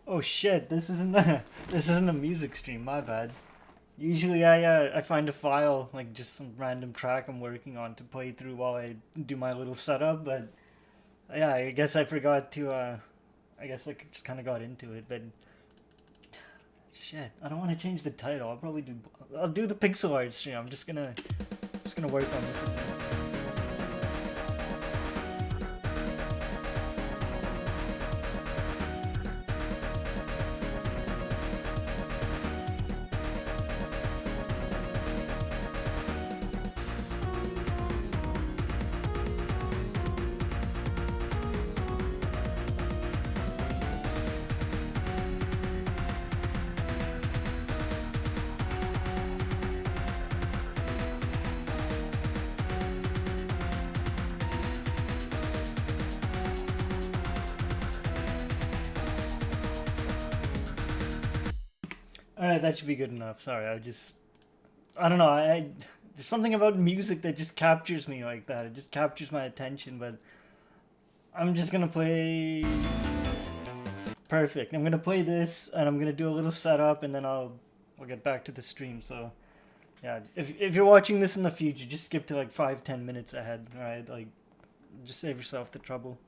Oh shit, this isn't a music stream, my bad. Usually I find a file, like just some random track I'm working on to play through while I do my little setup, but yeah, I guess I forgot to I guess I just kind of got into it, but shit, I don't want to change the title. I'll do the pixel art stream. I'm just gonna work on this again. All right, that should be good enough. Sorry, I don't know. There's something about music that just captures me like that. It just captures my attention. But I'm just gonna play perfect. I'm gonna play this, and I'm gonna do a little setup, and then I'll get back to the stream. So yeah, if you're watching this in the future, just skip to like 5-10 minutes ahead. All right, like just save yourself the trouble.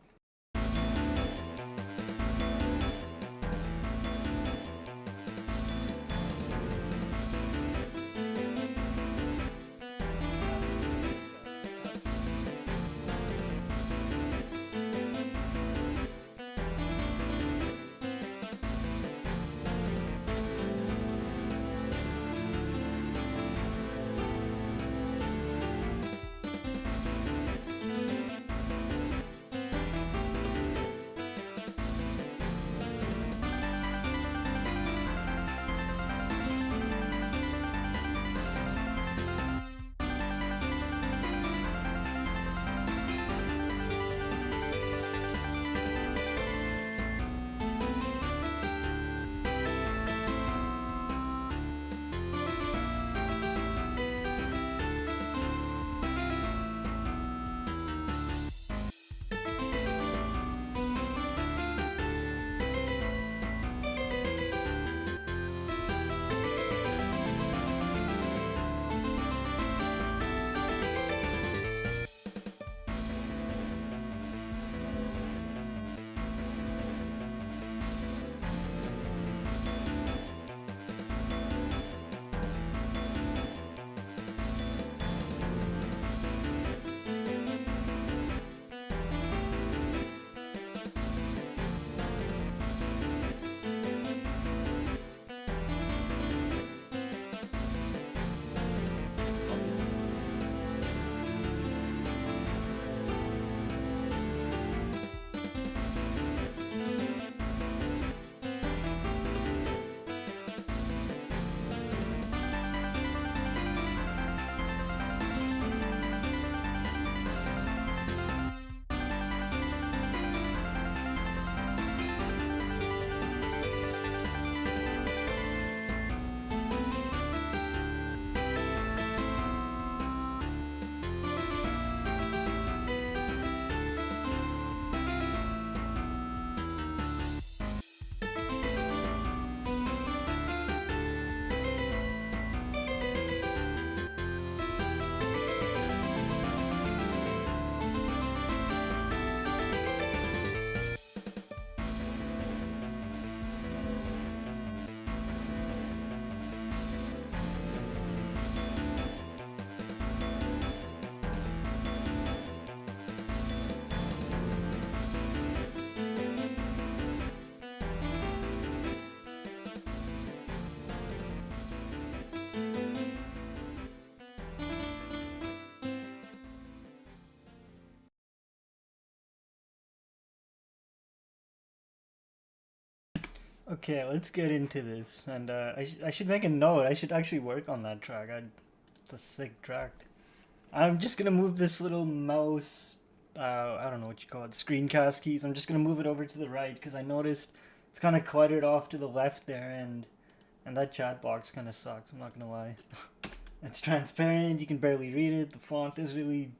Okay, let's get into this. And I should make a note. I should actually work on that track. It's a sick track. I'm just gonna move this little mouse. I don't know what you call it. Screencast keys. I'm just gonna move it over to the right because I noticed it's kind of cluttered off to the left there, and that chat box kind of sucks. I'm not gonna lie. It's transparent. You can barely read it. The font is really,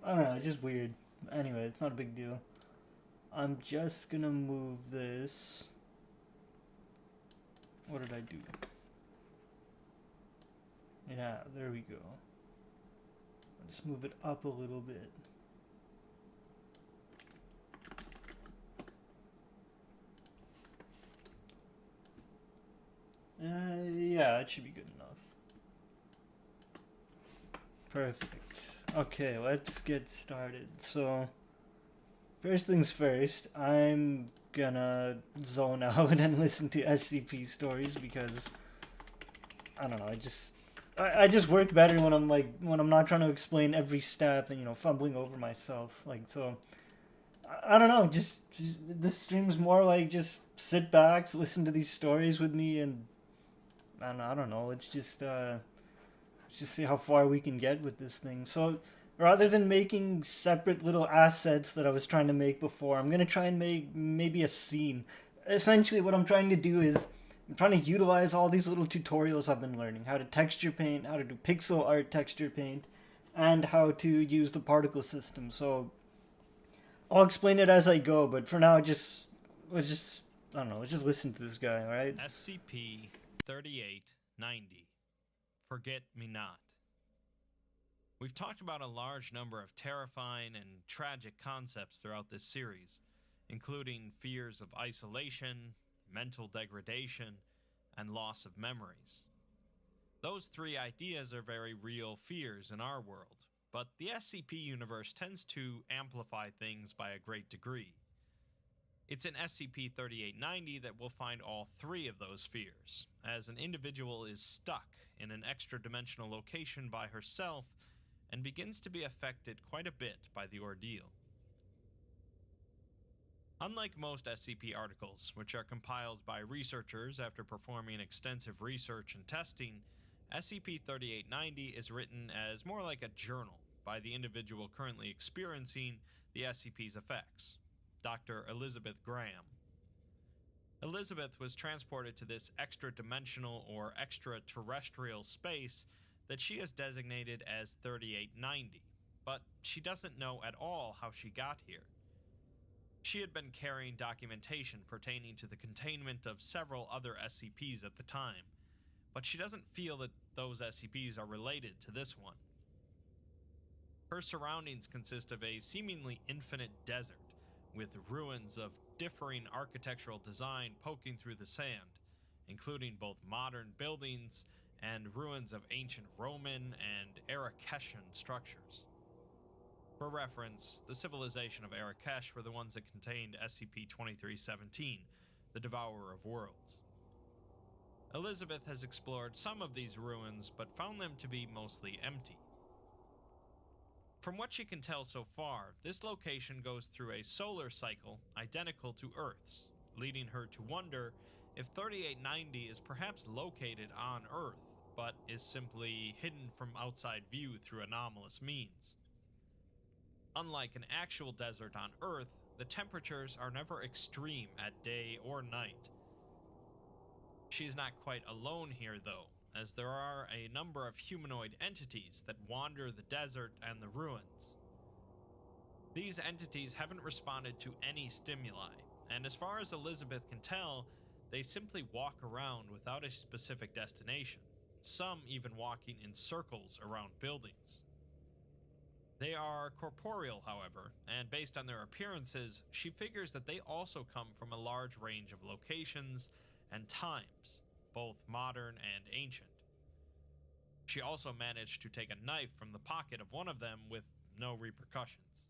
I don't know, just weird. Anyway, it's not a big deal. I'm just gonna move this. What did I do? Yeah, there we go. Let's move it up a little bit. Yeah, it should be good enough. Perfect. Okay, let's get started. So, first things first, I'm gonna zone out and listen to SCP stories because I don't know. I just work better when I'm not trying to explain every step and fumbling over myself. So I don't know. Just this stream's more like just sit back, listen to these stories with me, and I don't know. Let's just see how far we can get with this thing. So rather than making separate little assets that I was trying to make before, I'm gonna try and make maybe a scene. Essentially, what I'm trying to do is I'm trying to utilize all these little tutorials I've been learning. How to texture paint, how to do pixel art texture paint, and how to use the particle system. So I'll explain it as I go, but for now, let's just I don't know, let's just listen to this guy, alright? SCP-3890. Forget Me Not. We've talked about a large number of terrifying and tragic concepts throughout this series, including fears of isolation, mental degradation, and loss of memories. Those three ideas are very real fears in our world, but the SCP universe tends to amplify things by a great degree. It's in SCP-3890 that we'll find all three of those fears, as an individual is stuck in an extra-dimensional location by herself and begins to be affected quite a bit by the ordeal. Unlike most SCP articles, which are compiled by researchers after performing extensive research and testing, SCP-3890 is written as more like a journal by the individual currently experiencing the SCP's effects, Dr. Elizabeth Graham. Elizabeth was transported to this extra-dimensional or extraterrestrial space that she has designated as 3890, but she doesn't know at all how she got here. She had been carrying documentation pertaining to the containment of several other SCPs at the time, but she doesn't feel that those SCPs are related to this one. Her surroundings consist of a seemingly infinite desert, with ruins of differing architectural design poking through the sand, including both modern buildings and ruins of ancient Roman and Arakeshan structures. For reference, the civilization of Arakesh were the ones that contained SCP-2317, the Devourer of Worlds. Elizabeth has explored some of these ruins, but found them to be mostly empty. From what she can tell so far, this location goes through a solar cycle identical to Earth's, leading her to wonder if 3890 is perhaps located on Earth, but is simply hidden from outside view through anomalous means. Unlike an actual desert on Earth, the temperatures are never extreme at day or night. She is not quite alone here though, as there are a number of humanoid entities that wander the desert and the ruins. These entities haven't responded to any stimuli, and as far as Elizabeth can tell, they simply walk around without a specific destination, some even walking in circles around buildings. They are corporeal, however, and based on their appearances, she figures that they also come from a large range of locations and times, both modern and ancient. She also managed to take a knife from the pocket of one of them with no repercussions.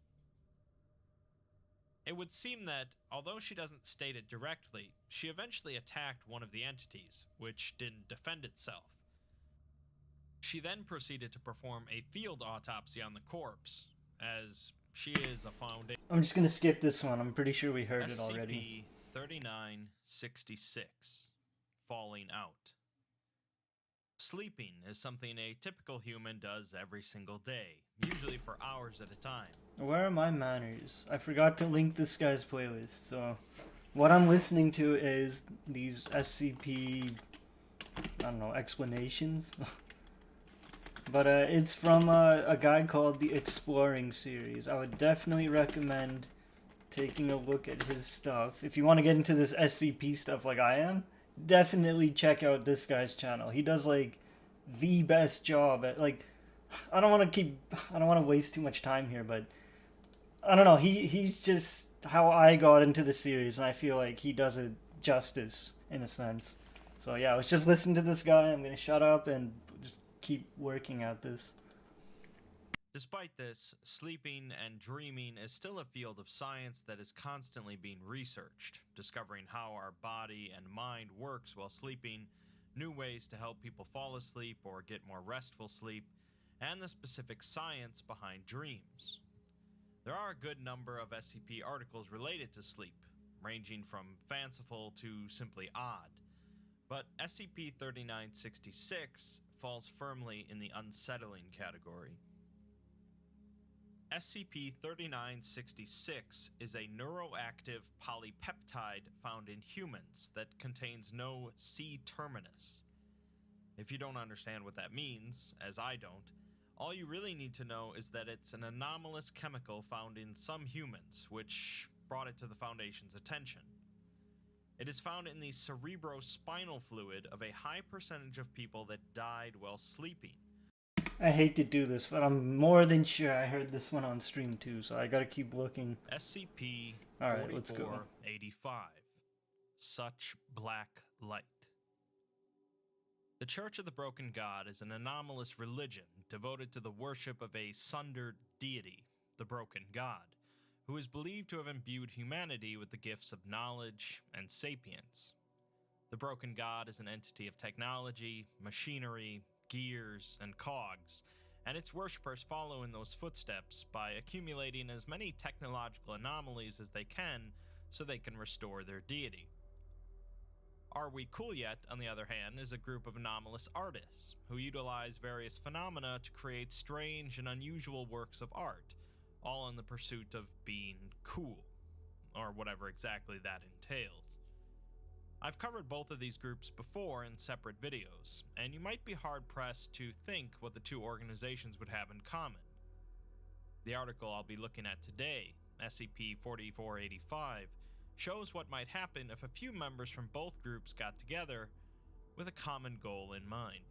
It would seem that, although she doesn't state it directly, she eventually attacked one of the entities, which didn't defend itself. She then proceeded to perform a field autopsy on the corpse, as she is a foundation. I'm just gonna skip this one. I'm pretty sure we heard it already. SCP-3966. Falling Out. Sleeping is something a typical human does every single day, usually for hours at a time. Where are my manners? I forgot to link this guy's playlist, so what I'm listening to is these SCP, I don't know, explanations. But it's from a guy called the Exploring series. I would definitely recommend taking a look at his stuff. If you want to get into this SCP stuff like I am, definitely check out this guy's channel. He does like the best job at like I don't want to waste too much time here, but I don't know. He's just how I got into the series, and I feel like he does it justice in a sense. So yeah, I was just listening to this guy. I'm gonna shut up and just keep working at this. Despite this, sleeping and dreaming is still a field of science that is constantly being researched, discovering how our body and mind works while sleeping, new ways to help people fall asleep or get more restful sleep, and the specific science behind dreams. There are a good number of SCP articles related to sleep, ranging from fanciful to simply odd, but SCP-3966 falls firmly in the unsettling category. SCP-3966 is a neuroactive polypeptide found in humans that contains no C-terminus. If you don't understand what that means, as I don't, all you really need to know is that it's an anomalous chemical found in some humans, which brought it to the Foundation's attention. It is found in the cerebrospinal fluid of a high percentage of people that died while sleeping. I hate to do this, but I'm more than sure I heard this one on stream too, so I gotta keep looking. SCP-4485. Such Black Light. The Church of the Broken God is an anomalous religion devoted to the worship of a sundered deity, the Broken God, who is believed to have imbued humanity with the gifts of knowledge and sapience. The Broken God is an entity of technology, machinery, gears, and cogs, and its worshippers follow in those footsteps by accumulating as many technological anomalies as they can so they can restore their deity. Are We Cool Yet, on the other hand, is a group of anomalous artists who utilize various phenomena to create strange and unusual works of art, all in the pursuit of being cool, or whatever exactly that entails. I've covered both of these groups before in separate videos, and you might be hard-pressed to think what the two organizations would have in common. The article I'll be looking at today, SCP-4485, shows what might happen if a few members from both groups got together with a common goal in mind.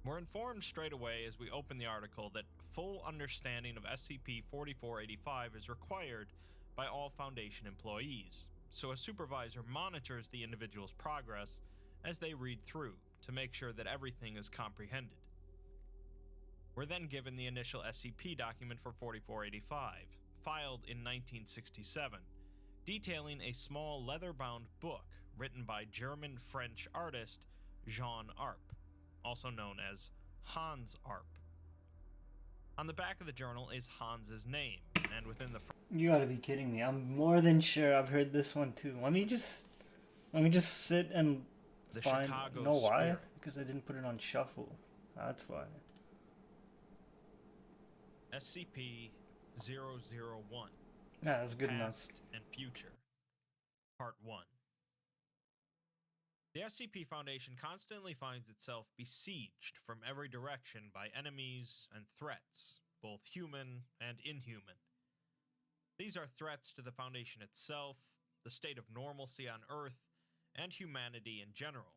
We're informed straight away as we open the article that full understanding of SCP-4485 is required by all Foundation employees, so a supervisor monitors the individual's progress as they read through to make sure that everything is comprehended. We're then given the initial SCP document for 4485, filed in 1967, detailing a small leather-bound book written by German-French artist Jean Arp, also known as Hans Arp. On the back of the journal is Hans's name, and within the You gotta be kidding me. I'm more than sure I've heard this one too. Let me just sit and find. Chicago You know why? Spirit. Because I didn't put it on shuffle. That's why. SCP-001. Yeah, that's good enough. Past and Future. Part 1. The SCP Foundation constantly finds itself besieged from every direction by enemies and threats, both human and inhuman. These are threats to the Foundation itself, the state of normalcy on Earth, and humanity in general.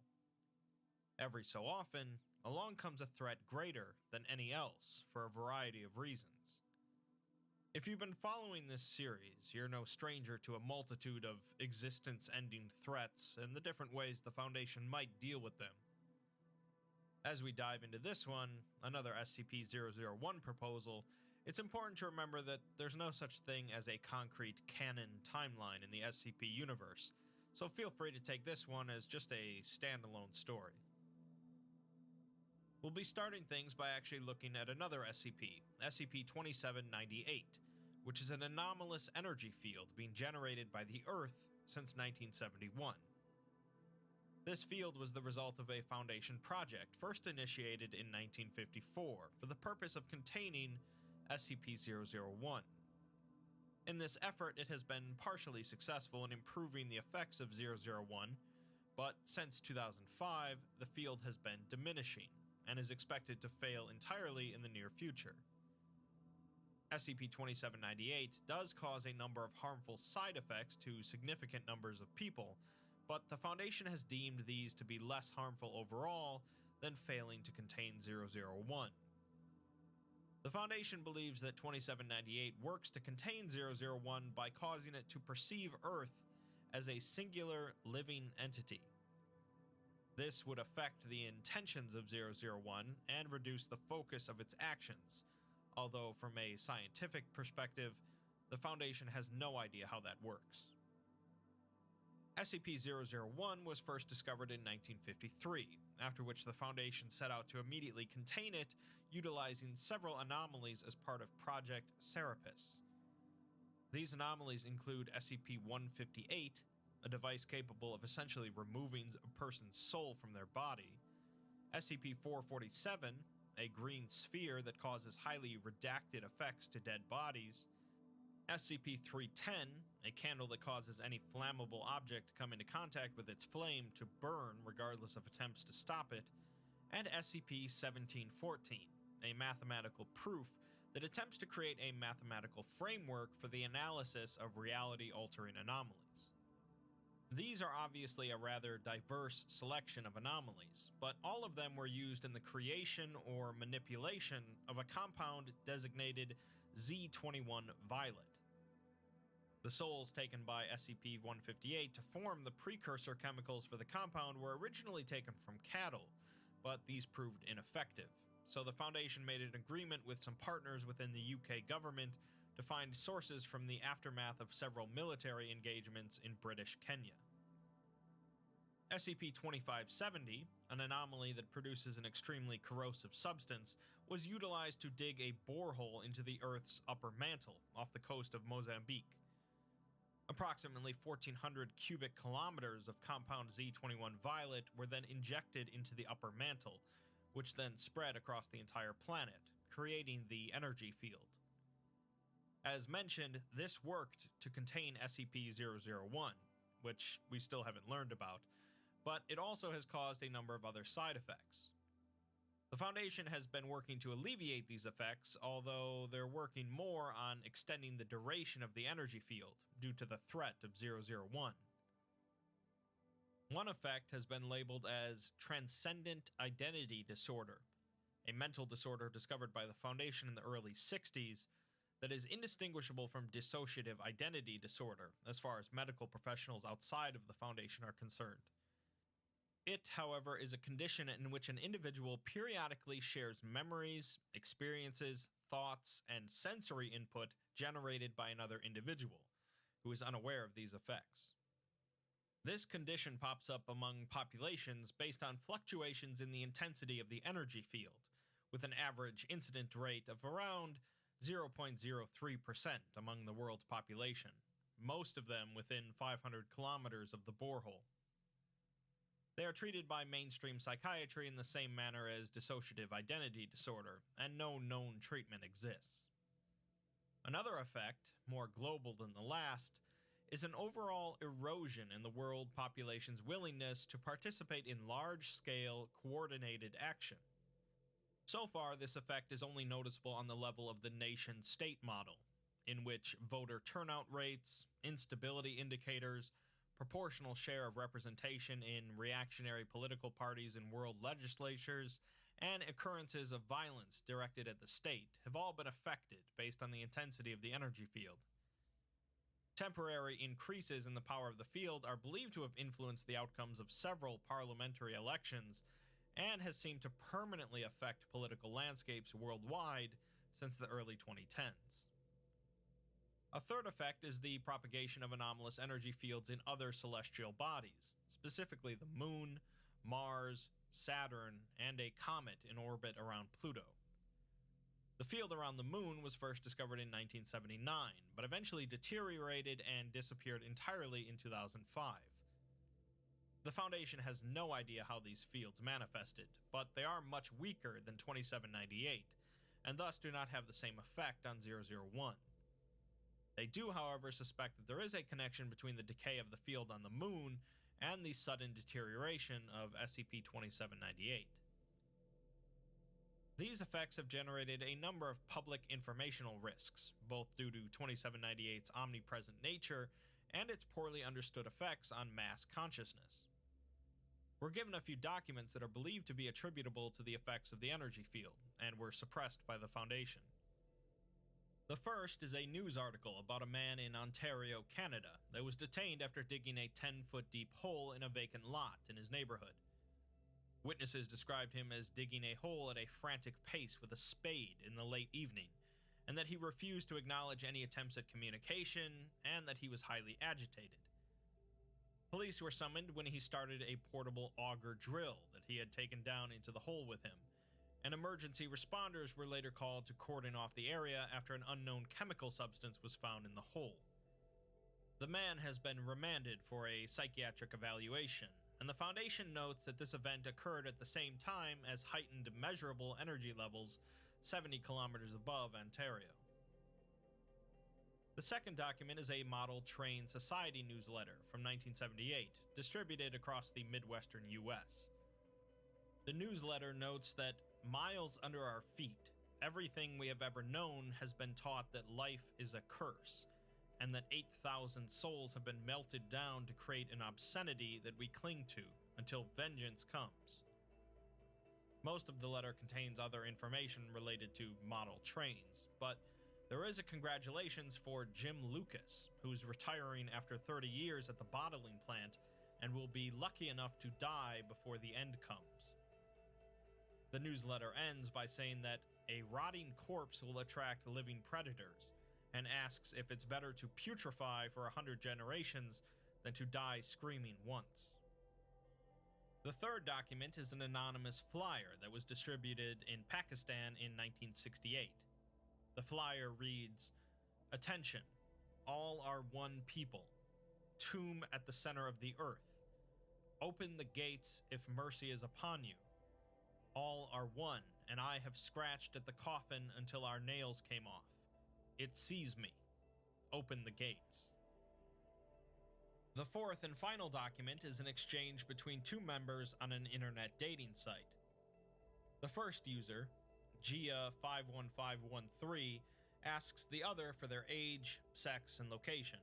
Every so often, along comes a threat greater than any else for a variety of reasons. If you've been following this series, you're no stranger to a multitude of existence-ending threats and the different ways the Foundation might deal with them. As we dive into this one, another SCP-001 proposal, it's important to remember that there's no such thing as a concrete canon timeline in the SCP universe, so feel free to take this one as just a standalone story. We'll be starting things by actually looking at another SCP, SCP-2798, which is an anomalous energy field being generated by the Earth since 1971. This field was the result of a Foundation project first initiated in 1954 for the purpose of containing SCP-001. In this effort, it has been partially successful in improving the effects of 001, but since 2005, the field has been diminishing and is expected to fail entirely in the near future. SCP-2798 does cause a number of harmful side effects to significant numbers of people, but the Foundation has deemed these to be less harmful overall than failing to contain 001. The Foundation believes that 2798 works to contain 001 by causing it to perceive Earth as a singular living entity. This would affect the intentions of 001 and reduce the focus of its actions, although from a scientific perspective, the Foundation has no idea how that works. SCP-001 was first discovered in 1953, after which the Foundation set out to immediately contain it, utilizing several anomalies as part of Project Serapis. These anomalies include SCP-158, a device capable of essentially removing a person's soul from their body, SCP-447, a green sphere that causes highly redacted effects to dead bodies, SCP-310, a candle that causes any flammable object to come into contact with its flame to burn regardless of attempts to stop it, and SCP-1714, a mathematical proof that attempts to create a mathematical framework for the analysis of reality-altering anomalies. These are obviously a rather diverse selection of anomalies, but all of them were used in the creation or manipulation of a compound designated Z21 Violet. The souls taken by SCP-158 to form the precursor chemicals for the compound were originally taken from cattle, but these proved ineffective, so the Foundation made an agreement with some partners within the UK government to find sources from the aftermath of several military engagements in British Kenya. SCP-2570, an anomaly that produces an extremely corrosive substance, was utilized to dig a borehole into the Earth's upper mantle off the coast of Mozambique. Approximately 1,400 cubic kilometers of compound Z21 Violet were then injected into the upper mantle, which then spread across the entire planet, creating the energy field. As mentioned, this worked to contain SCP-001, which we still haven't learned about, but it also has caused a number of other side effects. The Foundation has been working to alleviate these effects, although they're working more on extending the duration of the energy field due to the threat of 001. One effect has been labeled as Transcendent Identity Disorder, a mental disorder discovered by the Foundation in the early 60s that is indistinguishable from dissociative identity disorder as far as medical professionals outside of the Foundation are concerned. It, however, is a condition in which an individual periodically shares memories, experiences, thoughts, and sensory input generated by another individual, who is unaware of these effects. This condition pops up among populations based on fluctuations in the intensity of the energy field, with an average incident rate of around 0.03% among the world's population, most of them within 500 kilometers of the borehole. They are treated by mainstream psychiatry in the same manner as dissociative identity disorder, and no known treatment exists. Another effect, more global than the last, is an overall erosion in the world population's willingness to participate in large-scale, coordinated action. So far, this effect is only noticeable on the level of the nation-state model, in which voter turnout rates, instability indicators, proportional share of representation in reactionary political parties in world legislatures, and occurrences of violence directed at the state have all been affected based on the intensity of the energy field. Temporary increases in the power of the field are believed to have influenced the outcomes of several parliamentary elections and has seemed to permanently affect political landscapes worldwide since the early 2010s. A third effect is the propagation of anomalous energy fields in other celestial bodies, specifically the Moon, Mars, Saturn, and a comet in orbit around Pluto. The field around the Moon was first discovered in 1979, but eventually deteriorated and disappeared entirely in 2005. The Foundation has no idea how these fields manifested, but they are much weaker than 2798, and thus do not have the same effect on 001. They do, however, suspect that there is a connection between the decay of the field on the Moon and the sudden deterioration of SCP-2798. These effects have generated a number of public informational risks, both due to 2798's omnipresent nature and its poorly understood effects on mass consciousness. We're given a few documents that are believed to be attributable to the effects of the energy field, and were suppressed by the Foundation. The first is a news article about a man in Ontario, Canada, that was detained after digging a 10-foot deep hole in a vacant lot in his neighborhood. Witnesses described him as digging a hole at a frantic pace with a spade in the late evening, and that he refused to acknowledge any attempts at communication, and that he was highly agitated. Police were summoned when he started a portable auger drill that he had taken down into the hole with him, and emergency responders were later called to cordon off the area after an unknown chemical substance was found in the hole. The man has been remanded for a psychiatric evaluation, and the Foundation notes that this event occurred at the same time as heightened measurable energy levels 70 kilometers above Ontario. The second document is a Model Train Society newsletter from 1978, distributed across the Midwestern US. The newsletter notes that miles under our feet, everything we have ever known has been taught that life is a curse, and that 8,000 souls have been melted down to create an obscenity that we cling to until vengeance comes. Most of the letter contains other information related to model trains, but there is a congratulations for Jim Lucas, who's retiring after 30 years at the bottling plant and will be lucky enough to die before the end comes. The newsletter ends by saying that a rotting corpse will attract living predators, and asks if it's better to putrefy for 100 generations than to die screaming once. The third document is an anonymous flyer that was distributed in Pakistan in 1968. The flyer reads, "Attention, all are one people. Tomb at the center of the earth. Open the gates if mercy is upon you. All are one, and I have scratched at the coffin until our nails came off. It sees me. Open the gates." The fourth and final document is an exchange between two members on an internet dating site. The first user, Gia51513, asks the other for their age, sex, and location.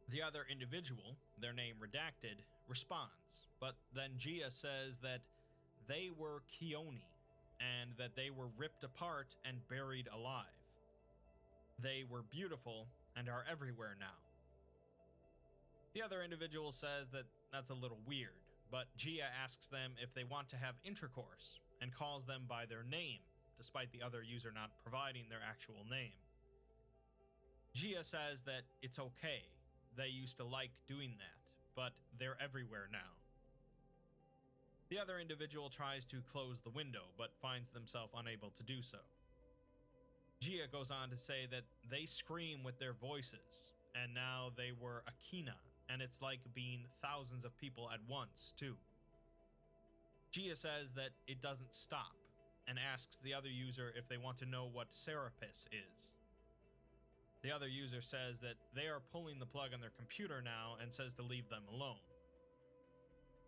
The other individual, their name redacted, responds, but then Gia says that they were Keone, and that they were ripped apart and buried alive. They were beautiful and are everywhere now. The other individual says that that's a little weird, but Gia asks them if they want to have intercourse and calls them by their name, despite the other user not providing their actual name. Gia says that it's okay, they used to like doing that, but they're everywhere now. The other individual tries to close the window, but finds themselves unable to do so. Gia goes on to say that they scream with their voices, and now they were Akina, and it's like being thousands of people at once, too. Gia says that it doesn't stop, and asks the other user if they want to know what Serapis is. The other user says that they are pulling the plug on their computer now and says to leave them alone.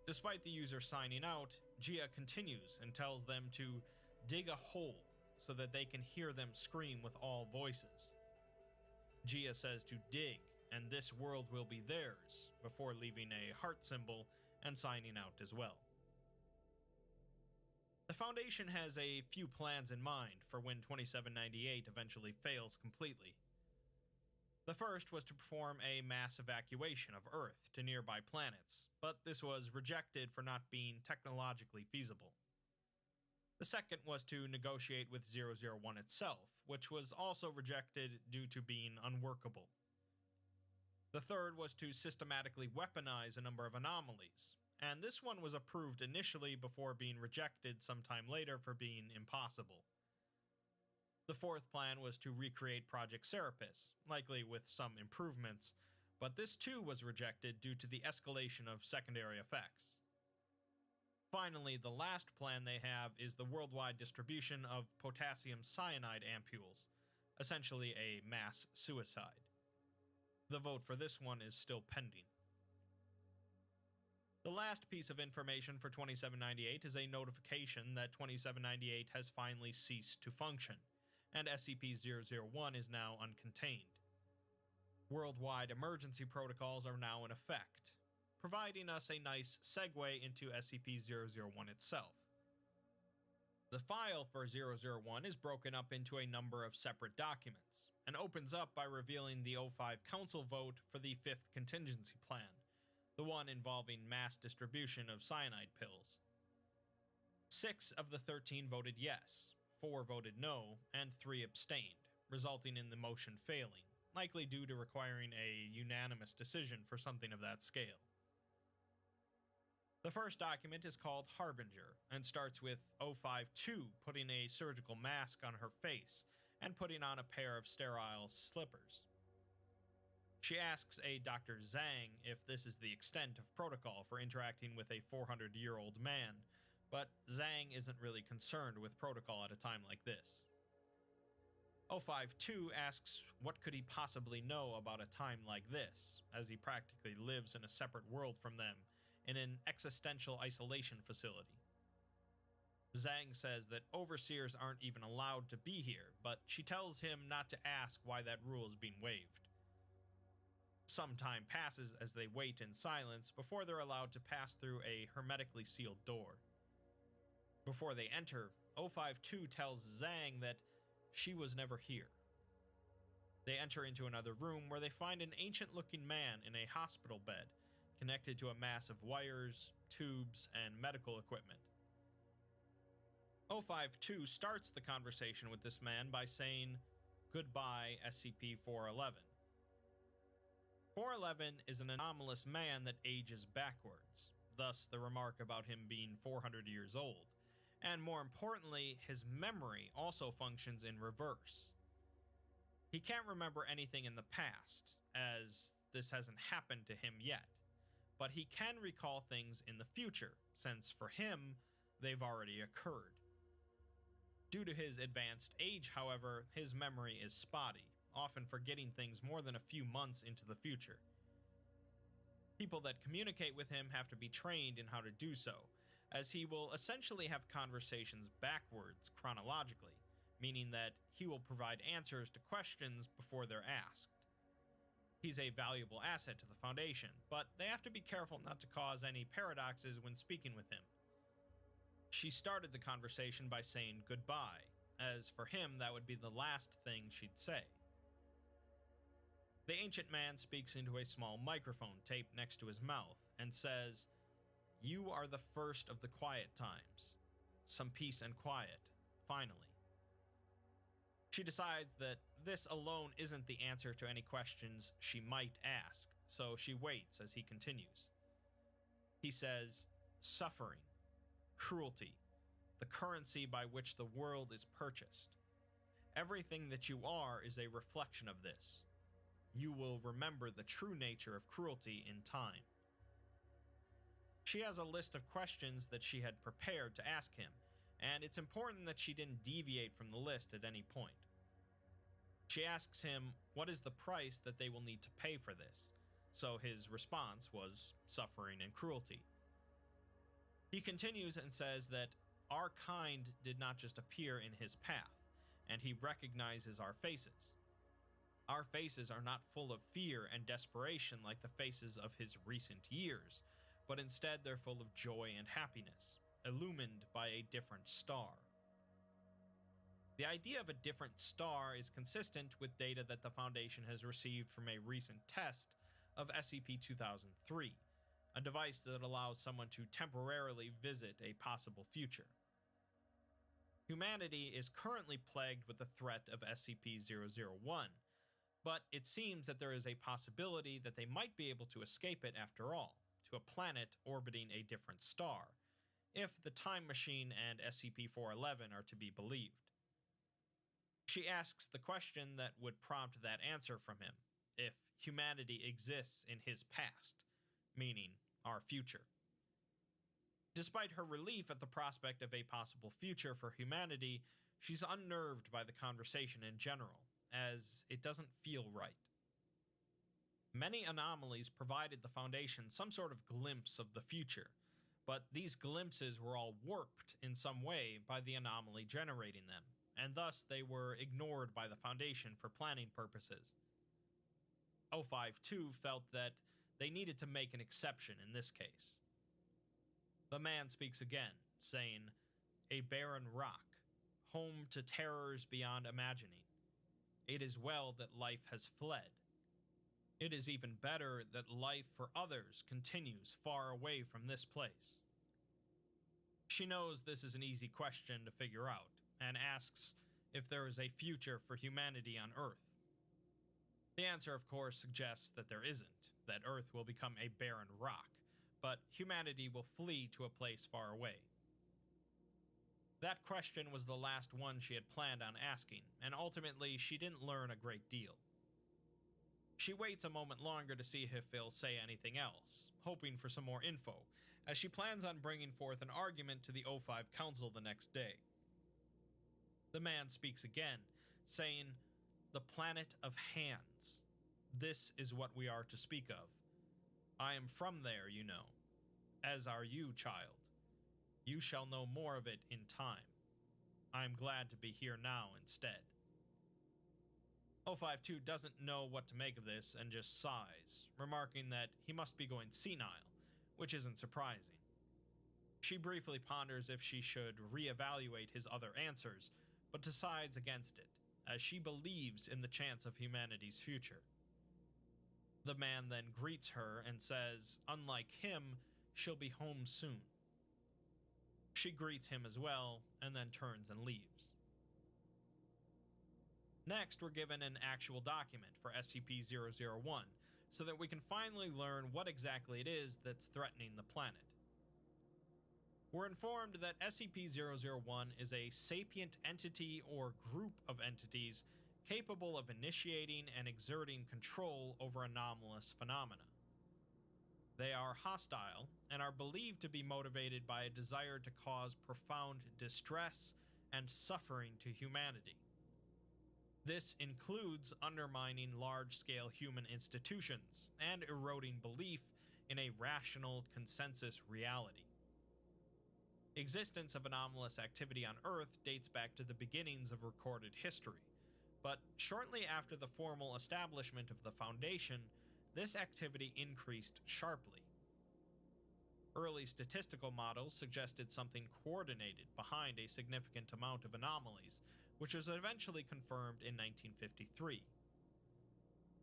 Despite the user signing out, Gia continues and tells them to dig a hole so that they can hear them scream with all voices. Gia says to dig, and this world will be theirs, before leaving a heart symbol and signing out as well. The Foundation has a few plans in mind for when 2798 eventually fails completely. The first was to perform a mass evacuation of Earth to nearby planets, but this was rejected for not being technologically feasible. The second was to negotiate with 001 itself, which was also rejected due to being unworkable. The third was to systematically weaponize a number of anomalies, and this one was approved initially before being rejected sometime later for being impossible. The fourth plan was to recreate Project Serapis, likely with some improvements, but this too was rejected due to the escalation of secondary effects. Finally, the last plan they have is the worldwide distribution of potassium cyanide ampules, essentially a mass suicide. The vote for this one is still pending. The last piece of information for 2798 is a notification that 2798 has finally ceased to function, and SCP-001 is now uncontained. Worldwide emergency protocols are now in effect, providing us a nice segue into SCP-001 itself. The file for 001 is broken up into a number of separate documents, and opens up by revealing the O5 Council vote for the 5th Contingency Plan, the one involving mass distribution of cyanide pills. 6 of the 13 voted yes, 4 voted no, and 3 abstained, resulting in the motion failing, likely due to requiring a unanimous decision for something of that scale. The first document is called Harbinger, and starts with O52 putting a surgical mask on her face and putting on a pair of sterile slippers. She asks a Dr. Zhang if this is the extent of protocol for interacting with a 400-year-old man, but Zhang isn't really concerned with protocol at a time like this. O52 asks what could he possibly know about a time like this, as he practically lives in a separate world from them, in an existential isolation facility. Zhang says that overseers aren't even allowed to be here, but she tells him not to ask why that rule is being waived. Some time passes as they wait in silence before they're allowed to pass through a hermetically sealed door. Before they enter, O52 tells Zhang that she was never here. They enter into another room where they find an ancient-looking man in a hospital bed, connected to a mass of wires, tubes, and medical equipment. O52 starts the conversation with this man by saying, "Goodbye, SCP-411." 411 is an anomalous man that ages backwards, thus the remark about him being 400 years old, and more importantly, his memory also functions in reverse. He can't remember anything in the past, as this hasn't happened to him yet, but he can recall things in the future, since for him, they've already occurred. Due to his advanced age, however, his memory is spotty, often forgetting things more than a few months into the future. People that communicate with him have to be trained in how to do so, as he will essentially have conversations backwards chronologically, meaning that he will provide answers to questions before they're asked. He's a valuable asset to the Foundation, but they have to be careful not to cause any paradoxes when speaking with him. She started the conversation by saying goodbye, as for him that would be the last thing she'd say. The ancient man speaks into a small microphone taped next to his mouth and says, "You are the first of the quiet times. Some peace and quiet, finally." She decides that this alone isn't the answer to any questions she might ask, so she waits as he continues. He says, "Suffering, cruelty, the currency by which the world is purchased. Everything that you are is a reflection of this. You will remember the true nature of cruelty in time." She has a list of questions that she had prepared to ask him, and it's important that she didn't deviate from the list at any point. She asks him what is the price that they will need to pay for this, so his response was suffering and cruelty. He continues and says that our kind did not just appear in his path, and he recognizes our faces. Our faces are not full of fear and desperation like the faces of his recent years, but instead they're full of joy and happiness, illumined by a different star. The idea of a different star is consistent with data that the Foundation has received from a recent test of SCP-2003, a device that allows someone to temporarily visit a possible future. Humanity is currently plagued with the threat of SCP-001, but it seems that there is a possibility that they might be able to escape it after all, to a planet orbiting a different star, if the Time Machine and SCP-411 are to be believed. She asks the question that would prompt that answer from him, if humanity exists in his past, meaning our future. Despite her relief at the prospect of a possible future for humanity, she's unnerved by the conversation in general, as it doesn't feel right. Many anomalies provided the Foundation some sort of glimpse of the future, but these glimpses were all warped in some way by the anomaly generating them, and thus they were ignored by the Foundation for planning purposes. 052 felt that they needed to make an exception in this case. The man speaks again, saying, "A barren rock, home to terrors beyond imagining. It is well that life has fled. It is even better that life for others continues far away from this place." She knows this is an easy question to figure out, and asks if there is a future for humanity on Earth. The answer, of course, suggests that there isn't, that Earth will become a barren rock, but humanity will flee to a place far away. That question was the last one she had planned on asking, and ultimately she didn't learn a great deal. She waits a moment longer to see if he'll say anything else, hoping for some more info, as she plans on bringing forth an argument to the O5 Council the next day. The man speaks again, saying, "The planet of hands. This is what we are to speak of. I am from there, you know. As are you, child. You shall know more of it in time. I am glad to be here now instead." 052 doesn't know what to make of this and just sighs, remarking that he must be going senile, which isn't surprising. She briefly ponders if she should reevaluate his other answers, but decides against it, as she believes in the chance of humanity's future. The man then greets her and says, unlike him, she'll be home soon. She greets him as well, and then turns and leaves. Next, we're given an actual document for SCP-001, so that we can finally learn what exactly it is that's threatening the planet. We're informed that SCP-001 is a sapient entity or group of entities capable of initiating and exerting control over anomalous phenomena. They are hostile and are believed to be motivated by a desire to cause profound distress and suffering to humanity. This includes undermining large-scale human institutions and eroding belief in a rational consensus reality. Existence of anomalous activity on Earth dates back to the beginnings of recorded history, but shortly after the formal establishment of the Foundation, this activity increased sharply. Early statistical models suggested something coordinated behind a significant amount of anomalies, which was eventually confirmed in 1953.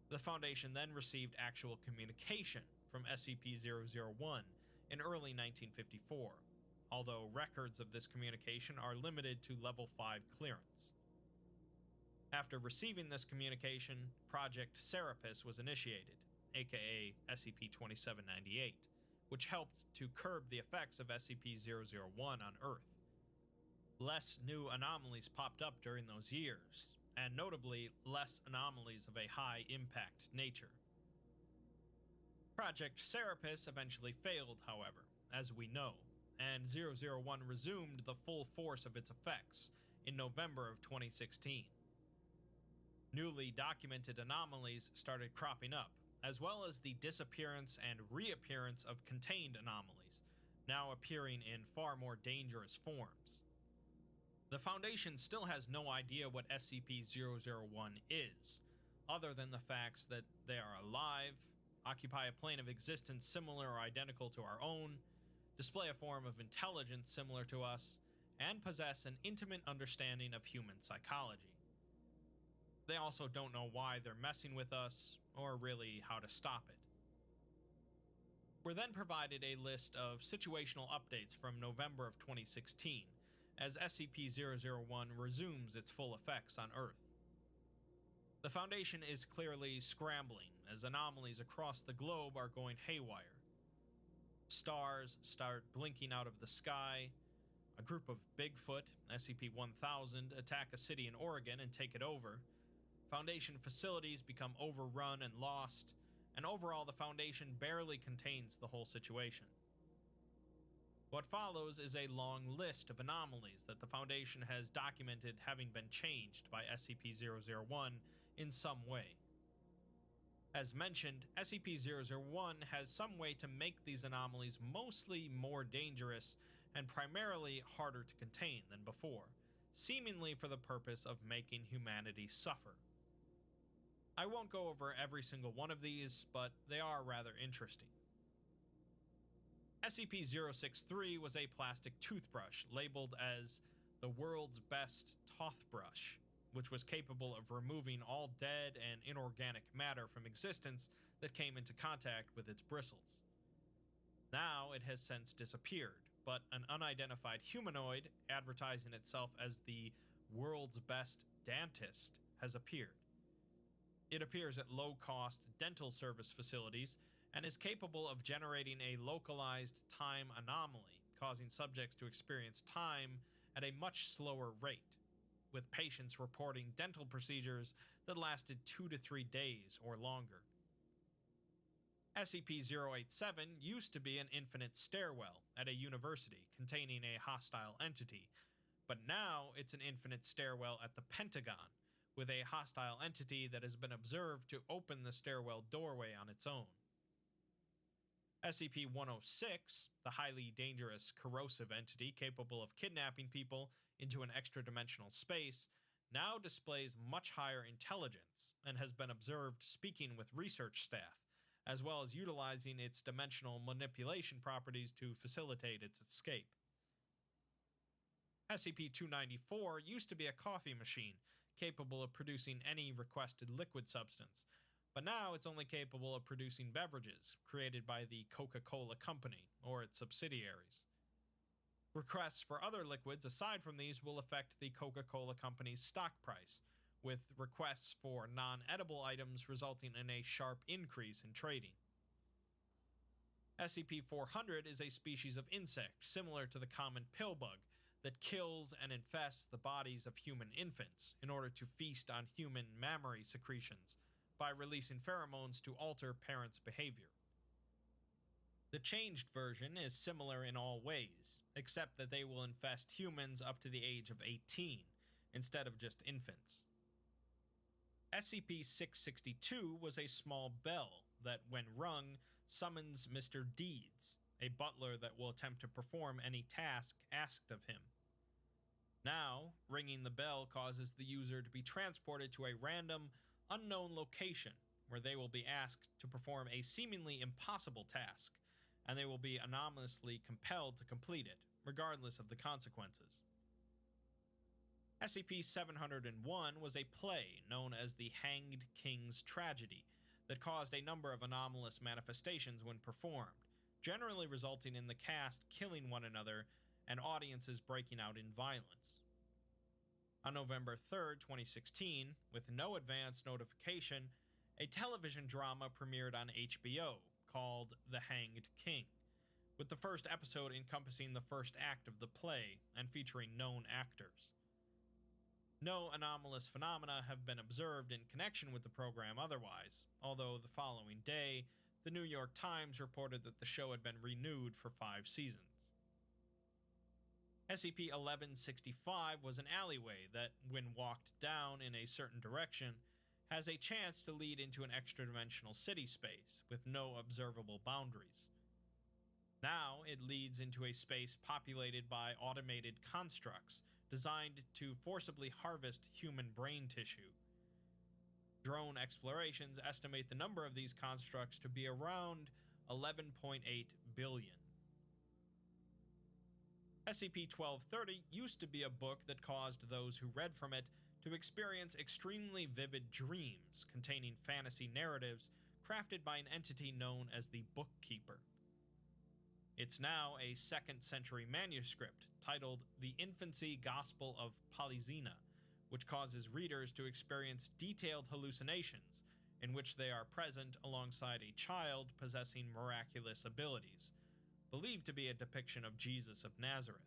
The Foundation then received actual communication from SCP-001 in early 1954, although records of this communication are limited to Level 5 clearance. After receiving this communication, Project Serapis was initiated, aka SCP-2798, which helped to curb the effects of SCP-001 on Earth. Less new anomalies popped up during those years, and notably less anomalies of a high-impact nature. Project Serapis eventually failed, however, as we know, and 001 resumed the full force of its effects in November of 2016. Newly documented anomalies started cropping up, as well as the disappearance and reappearance of contained anomalies, now appearing in far more dangerous forms. The Foundation still has no idea what SCP-001 is, other than the facts that they are alive, occupy a plane of existence similar or identical to our own, display a form of intelligence similar to us, and possess an intimate understanding of human psychology. They also don't know why they're messing with us, or really how to stop it. We're then provided a list of situational updates from November of 2016, as SCP-001 resumes its full effects on Earth. The Foundation is clearly scrambling, as anomalies across the globe are going haywire. Stars start blinking out of the sky, a group of Bigfoot, SCP-1000, attack a city in Oregon and take it over, Foundation facilities become overrun and lost, and overall the Foundation barely contains the whole situation. What follows is a long list of anomalies that the Foundation has documented having been changed by SCP-001 in some way. As mentioned, SCP-001 has some way to make these anomalies mostly more dangerous and primarily harder to contain than before, seemingly for the purpose of making humanity suffer. I won't go over every single one of these, but they are rather interesting. SCP-063 was a plastic toothbrush labeled as the world's best toothbrush, which was capable of removing all dead and inorganic matter from existence that came into contact with its bristles. Now it has since disappeared, but an unidentified humanoid advertising itself as the world's best dentist has appeared. It appears at low-cost dental service facilities and is capable of generating a localized time anomaly, causing subjects to experience time at a much slower rate, with patients reporting dental procedures that lasted 2 to 3 days or longer. SCP-087 used to be an infinite stairwell at a university containing a hostile entity, but now it's an infinite stairwell at the Pentagon, with a hostile entity that has been observed to open the stairwell doorway on its own. SCP-106, the highly dangerous corrosive entity capable of kidnapping people into an extra-dimensional space, now displays much higher intelligence and has been observed speaking with research staff, as well as utilizing its dimensional manipulation properties to facilitate its escape. SCP-294 used to be a coffee machine capable of producing any requested liquid substance, but now it's only capable of producing beverages created by the Coca-Cola Company or its subsidiaries. Requests for other liquids aside from these will affect the Coca-Cola Company's stock price, with requests for non-edible items resulting in a sharp increase in trading. SCP-400 is a species of insect similar to the common pillbug that kills and infests the bodies of human infants in order to feast on human mammary secretions by releasing pheromones to alter parents' behavior. The changed version is similar in all ways, except that they will infest humans up to the age of 18, instead of just infants. SCP-662 was a small bell that, when rung, summons Mr. Deeds, a butler that will attempt to perform any task asked of him. Now, ringing the bell causes the user to be transported to a random, unknown location where they will be asked to perform a seemingly impossible task, and they will be anomalously compelled to complete it, regardless of the consequences. SCP-701 was a play known as the Hanged King's Tragedy that caused a number of anomalous manifestations when performed, generally resulting in the cast killing one another and audiences breaking out in violence. On November 3, 2016, with no advance notification, a television drama premiered on HBO called The Hanged King, with the first episode encompassing the first act of the play and featuring known actors. No anomalous phenomena have been observed in connection with the program otherwise, although the following day, the New York Times reported that the show had been renewed for 5 seasons. SCP-1165 was an alleyway that, when walked down in a certain direction, has a chance to lead into an extra-dimensional city space with no observable boundaries. Now it leads into a space populated by automated constructs designed to forcibly harvest human brain tissue. Drone explorations estimate the number of these constructs to be around 11.8 billion. SCP-1230 used to be a book that caused those who read from it to experience extremely vivid dreams containing fantasy narratives crafted by an entity known as the Bookkeeper. It's now a 2nd century manuscript titled The Infancy Gospel of Polyxena, which causes readers to experience detailed hallucinations in which they are present alongside a child possessing miraculous abilities, believed to be a depiction of Jesus of Nazareth.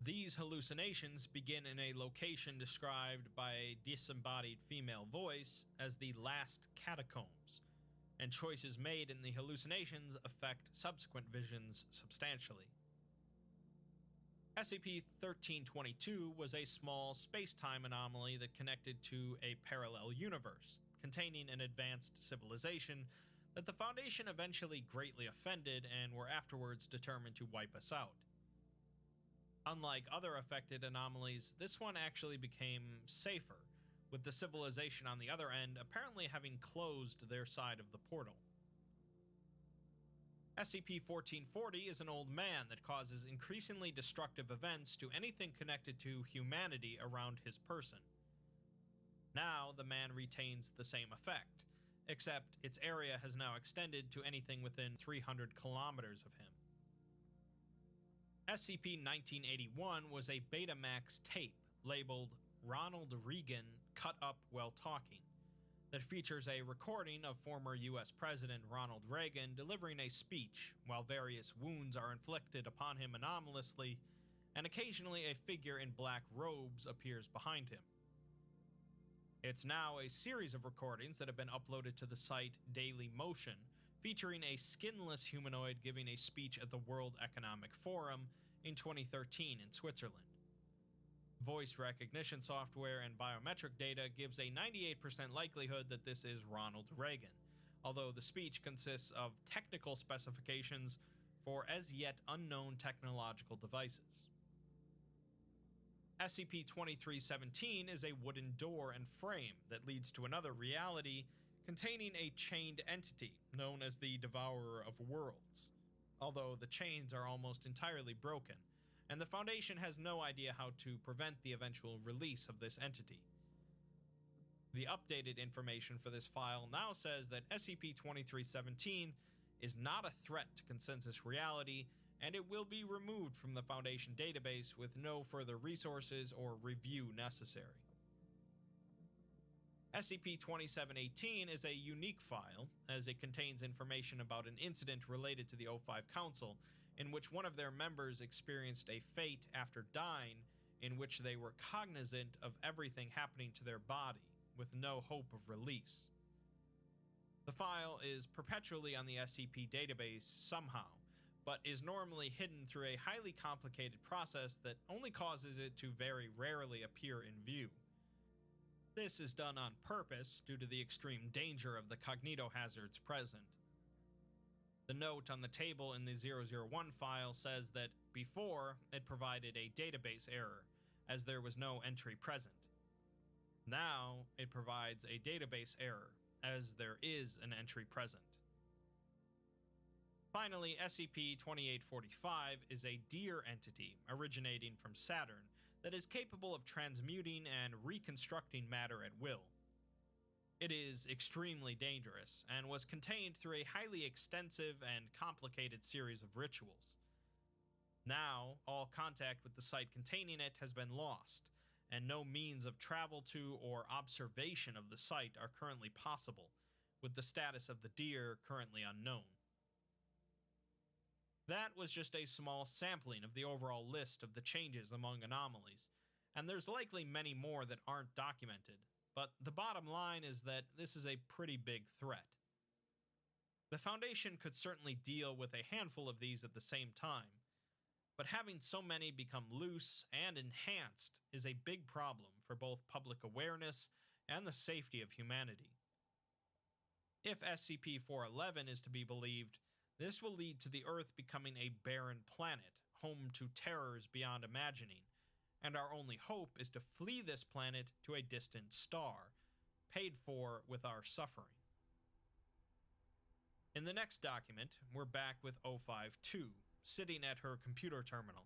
These hallucinations begin in a location described by a disembodied female voice as the last catacombs, and choices made in the hallucinations affect subsequent visions substantially. SCP-1322 was a small space-time anomaly that connected to a parallel universe, containing an advanced civilization that the Foundation eventually greatly offended and were afterwards determined to wipe us out. Unlike other affected anomalies, this one actually became safer, with the civilization on the other end apparently having closed their side of the portal. SCP-1440 is an old man that causes increasingly destructive events to anything connected to humanity around his person. Now, the man retains the same effect, except its area has now extended to anything within 300 kilometers of him. SCP-1981 was a Betamax tape labeled Ronald Reagan Cut Up While Talking that features a recording of former US President Ronald Reagan delivering a speech while various wounds are inflicted upon him anomalously, and occasionally a figure in black robes appears behind him. It's now a series of recordings that have been uploaded to the site Daily Motion, featuring a skinless humanoid giving a speech at the World Economic Forum in 2013 in Switzerland. Voice recognition software and biometric data gives a 98% likelihood that this is Ronald Reagan, although the speech consists of technical specifications for as yet unknown technological devices. SCP-2317 is a wooden door and frame that leads to another reality containing a chained entity known as the Devourer of Worlds, although the chains are almost entirely broken, and the Foundation has no idea how to prevent the eventual release of this entity. The updated information for this file now says that SCP-2317 is not a threat to consensus reality, and it will be removed from the Foundation database with no further resources or review necessary. SCP-2718 is a unique file, as it contains information about an incident related to the O5 Council, in which one of their members experienced a fate after dying, in which they were cognizant of everything happening to their body, with no hope of release. The file is perpetually on the SCP database somehow, but is normally hidden through a highly complicated process that only causes it to very rarely appear in view. This is done on purpose due to the extreme danger of the cognitohazards present. The note on the table in the 001 file says that before it provided a database error, as there was no entry present. Now it provides a database error, as there is an entry present. Finally, SCP-2845 is a deer entity originating from Saturn that is capable of transmuting and reconstructing matter at will. It is extremely dangerous, and was contained through a highly extensive and complicated series of rituals. Now, all contact with the site containing it has been lost, and no means of travel to or observation of the site are currently possible, with the status of the deer currently unknown. That was just a small sampling of the overall list of the changes among anomalies, and there's likely many more that aren't documented. But the bottom line is that this is a pretty big threat. The Foundation could certainly deal with a handful of these at the same time, but having so many become loose and enhanced is a big problem for both public awareness and the safety of humanity. If SCP-411 is to be believed, this will lead to the Earth becoming a barren planet, home to terrors beyond imagining, and our only hope is to flee this planet to a distant star, paid for with our suffering. In the next document, we're back with O52, sitting at her computer terminal.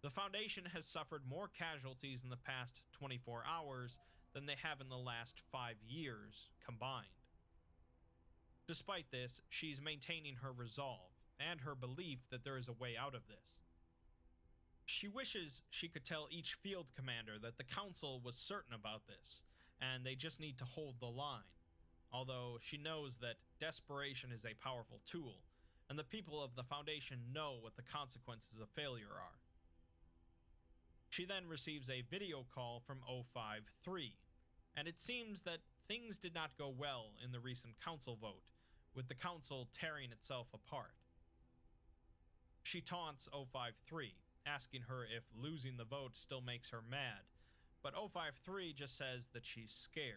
The Foundation has suffered more casualties in the past 24 hours than they have in the last 5 years combined. Despite this, she's maintaining her resolve and her belief that there is a way out of this. She wishes she could tell each field commander that the Council was certain about this, and they just need to hold the line, although she knows that desperation is a powerful tool, and the people of the Foundation know what the consequences of failure are. She then receives a video call from O53, and it seems that things did not go well in the recent Council vote, with the Council tearing itself apart. She taunts O53, asking her if losing the vote still makes her mad, but O53 just says that she's scared.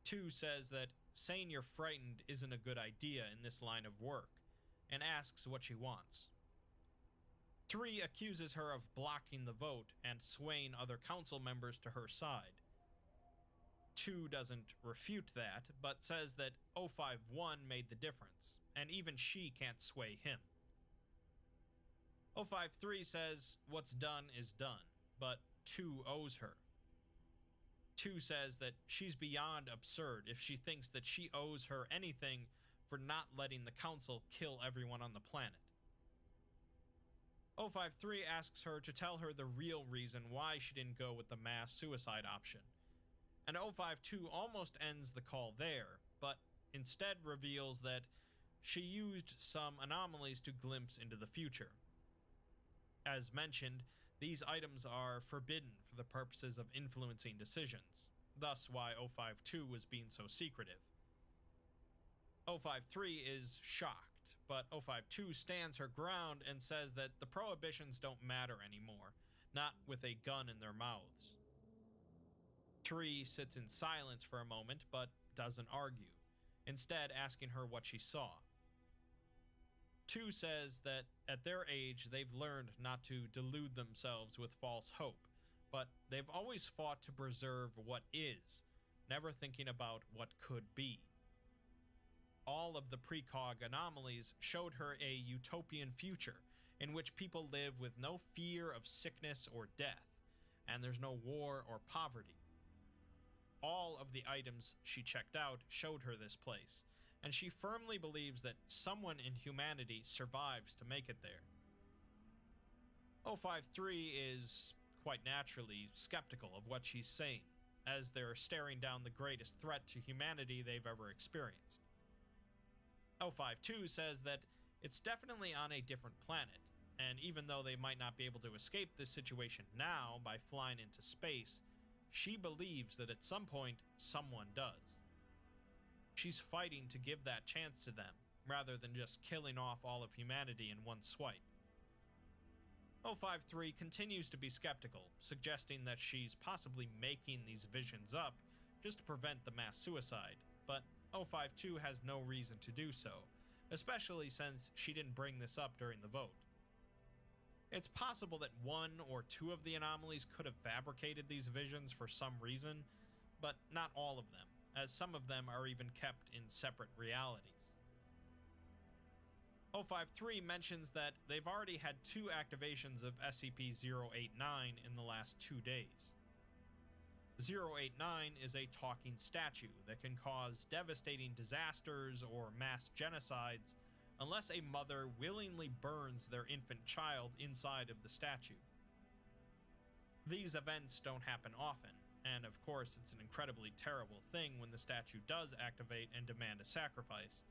2 says that saying you're frightened isn't a good idea in this line of work, and asks what she wants. 3 accuses her of blocking the vote and swaying other council members to her side. 2 doesn't refute that, but says that 051 made the difference, and even she can't sway him. 053 says what's done is done, but 2 owes her. 2 says that she's beyond absurd if she thinks that she owes her anything for not letting the council kill everyone on the planet. 053 asks her to tell her the real reason why she didn't go with the mass suicide option, and 052 almost ends the call there, but instead reveals that she used some anomalies to glimpse into the future. As mentioned, these items are forbidden for the purposes of influencing decisions, thus why 052 was being so secretive. 053 is shocked, but 052 stands her ground and says that the prohibitions don't matter anymore, not with a gun in their mouths. 3 sits in silence for a moment, but doesn't argue, instead asking her what she saw. 2 says that at their age they've learned not to delude themselves with false hope, but they've always fought to preserve what is, never thinking about what could be. All of the precog anomalies showed her a utopian future in which people live with no fear of sickness or death, and there's no war or poverty. All of the items she checked out showed her this place, and she firmly believes that someone in humanity survives to make it there. 053 is, quite naturally, skeptical of what she's saying, as they're staring down the greatest threat to humanity they've ever experienced. 052 says that it's definitely on a different planet, and even though they might not be able to escape this situation now by flying into space, she believes that at some point, someone does. She's fighting to give that chance to them, rather than just killing off all of humanity in one swipe. 053 continues to be skeptical, suggesting that she's possibly making these visions up just to prevent the mass suicide, but 052 has no reason to do so, especially since she didn't bring this up during the vote. It's possible that 1 or 2 of the anomalies could have fabricated these visions for some reason, but not all of them, as some of them are even kept in separate realities. 053 mentions that they've already had 2 activations of SCP-089 in the last 2 days. 089 is a talking statue that can cause devastating disasters or mass genocides unless a mother willingly burns their infant child inside of the statue. These events don't happen often, and of course it's an incredibly terrible thing when the statue does activate and demand a sacrifice,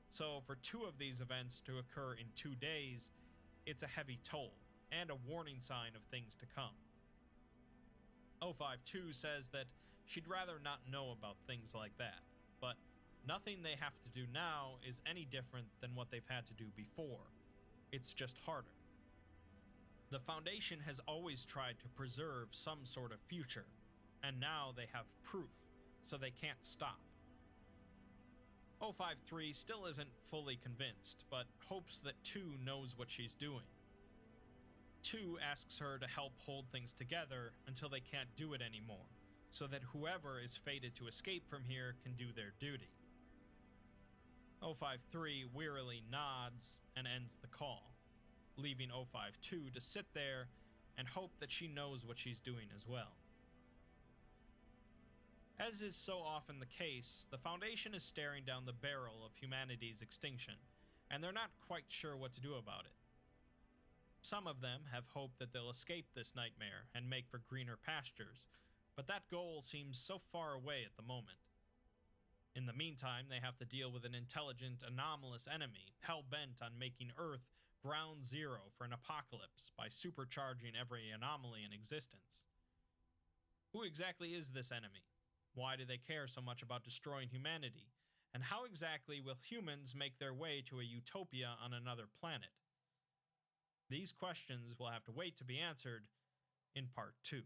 so for 2 of these events to occur in 2 days, it's a heavy toll, and a warning sign of things to come. 052 says that she'd rather not know about things like that, but nothing they have to do now is any different than what they've had to do before. It's just harder. The Foundation has always tried to preserve some sort of future, and now they have proof, so they can't stop. 053 still isn't fully convinced, but hopes that 2 knows what she's doing. 2 asks her to help hold things together until they can't do it anymore, so that whoever is fated to escape from here can do their duty. 053 wearily nods and ends the call, leaving 052 to sit there and hope that she knows what she's doing as well. As is so often the case, the Foundation is staring down the barrel of humanity's extinction, and they're not quite sure what to do about it. Some of them have hope that they'll escape this nightmare and make for greener pastures, but that goal seems so far away at the moment. In the meantime, they have to deal with an intelligent, anomalous enemy, hell-bent on making Earth ground zero for an apocalypse by supercharging every anomaly in existence. Who exactly is this enemy? Why do they care so much about destroying humanity? And how exactly will humans make their way to a utopia on another planet? These questions will have to wait to be answered in Part 2.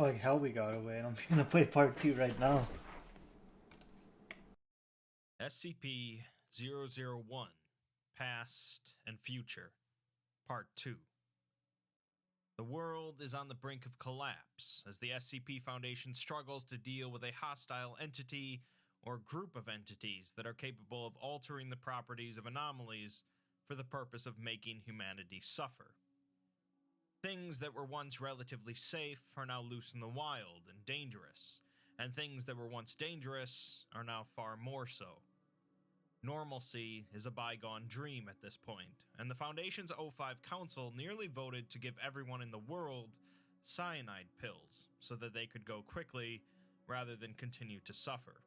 Like hell we got away, and I'm gonna play part 2 right now. SCP-001 Past and Future Part 2. The world is on the brink of collapse as the SCP Foundation struggles to deal with a hostile entity or group of entities that are capable of altering the properties of anomalies for the purpose of making humanity suffer. Things that were once relatively safe are now loose in the wild and dangerous, and things that were once dangerous are now far more so. Normalcy is a bygone dream at this point, and the Foundation's O5 Council nearly voted to give everyone in the world cyanide pills so that they could go quickly rather than continue to suffer.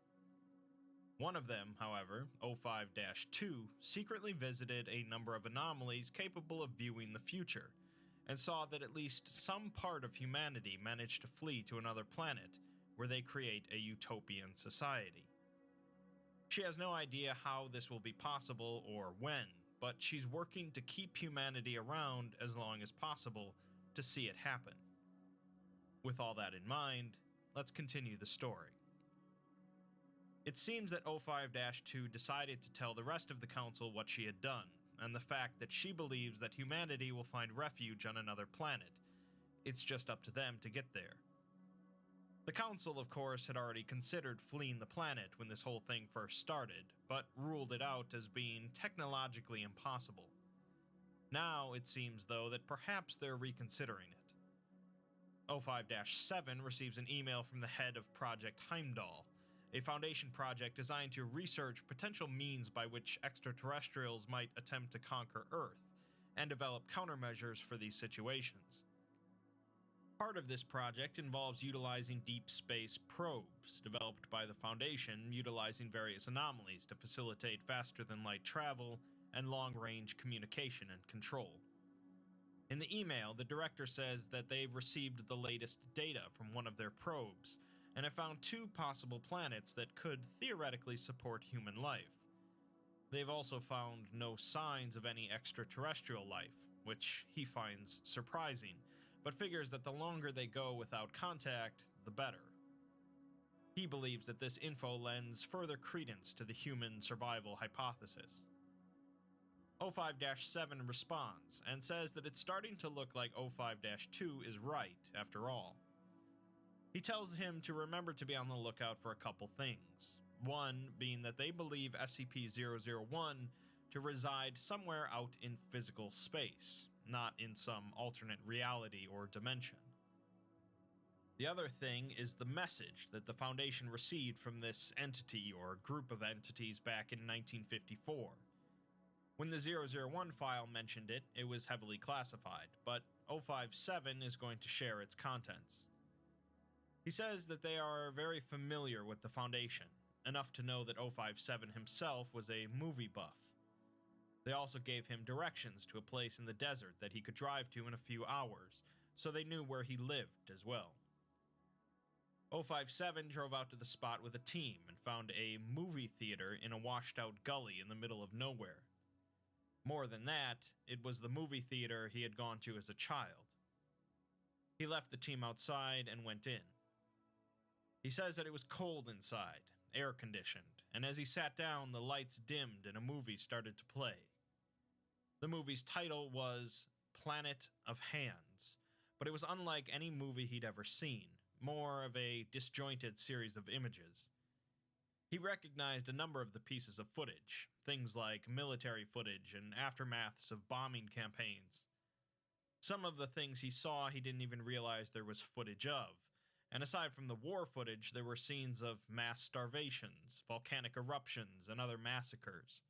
One of them, however, O5-2, secretly visited a number of anomalies capable of viewing the future, and saw that at least some part of humanity managed to flee to another planet where they create a utopian society. She has no idea how this will be possible or when, but she's working to keep humanity around as long as possible to see it happen. With all that in mind, let's continue the story. It seems that O5-2 decided to tell the rest of the Council what she had done, and the fact that she believes that humanity will find refuge on another planet. It's just up to them to get there. The Council, of course, had already considered fleeing the planet when this whole thing first started, but ruled it out as being technologically impossible. Now, it seems, though, that perhaps they're reconsidering it. O5-7 receives an email from the head of Project Heimdall, a Foundation project designed to research potential means by which extraterrestrials might attempt to conquer Earth, and develop countermeasures for these situations. Part of this project involves utilizing deep space probes, developed by the Foundation utilizing various anomalies to facilitate faster-than-light travel and long-range communication and control. In the email, the director says that they've received the latest data from one of their probes, and have found 2 possible planets that could theoretically support human life. They've also found no signs of any extraterrestrial life, which he finds surprising, but figures that the longer they go without contact, the better. He believes that this info lends further credence to the human survival hypothesis. O5-7 responds, and says that it's starting to look like O5-2 is right, after all. He tells him to remember to be on the lookout for a couple things. One being that they believe SCP-001 to reside somewhere out in physical space, not in some alternate reality or dimension. The other thing is the message that the Foundation received from this entity or group of entities back in 1954. When the 001 file mentioned it, it was heavily classified, but O5-7 is going to share its contents. He says that they are very familiar with the Foundation, enough to know that O5-7 himself was a movie buff. They also gave him directions to a place in the desert that he could drive to in a few hours, so they knew where he lived as well. O5-7 drove out to the spot with a team and found a movie theater in a washed-out gully in the middle of nowhere. More than that, it was the movie theater he had gone to as a child. He left the team outside and went in. He says that it was cold inside, air-conditioned, and as he sat down, the lights dimmed and a movie started to play. The movie's title was Planet of Hands, but it was unlike any movie he'd ever seen, more of a disjointed series of images. He recognized a number of the pieces of footage, things like military footage and aftermaths of bombing campaigns. Some of the things he saw he didn't even realize there was footage of, and aside from the war footage, there were scenes of mass starvations, volcanic eruptions, and other massacres.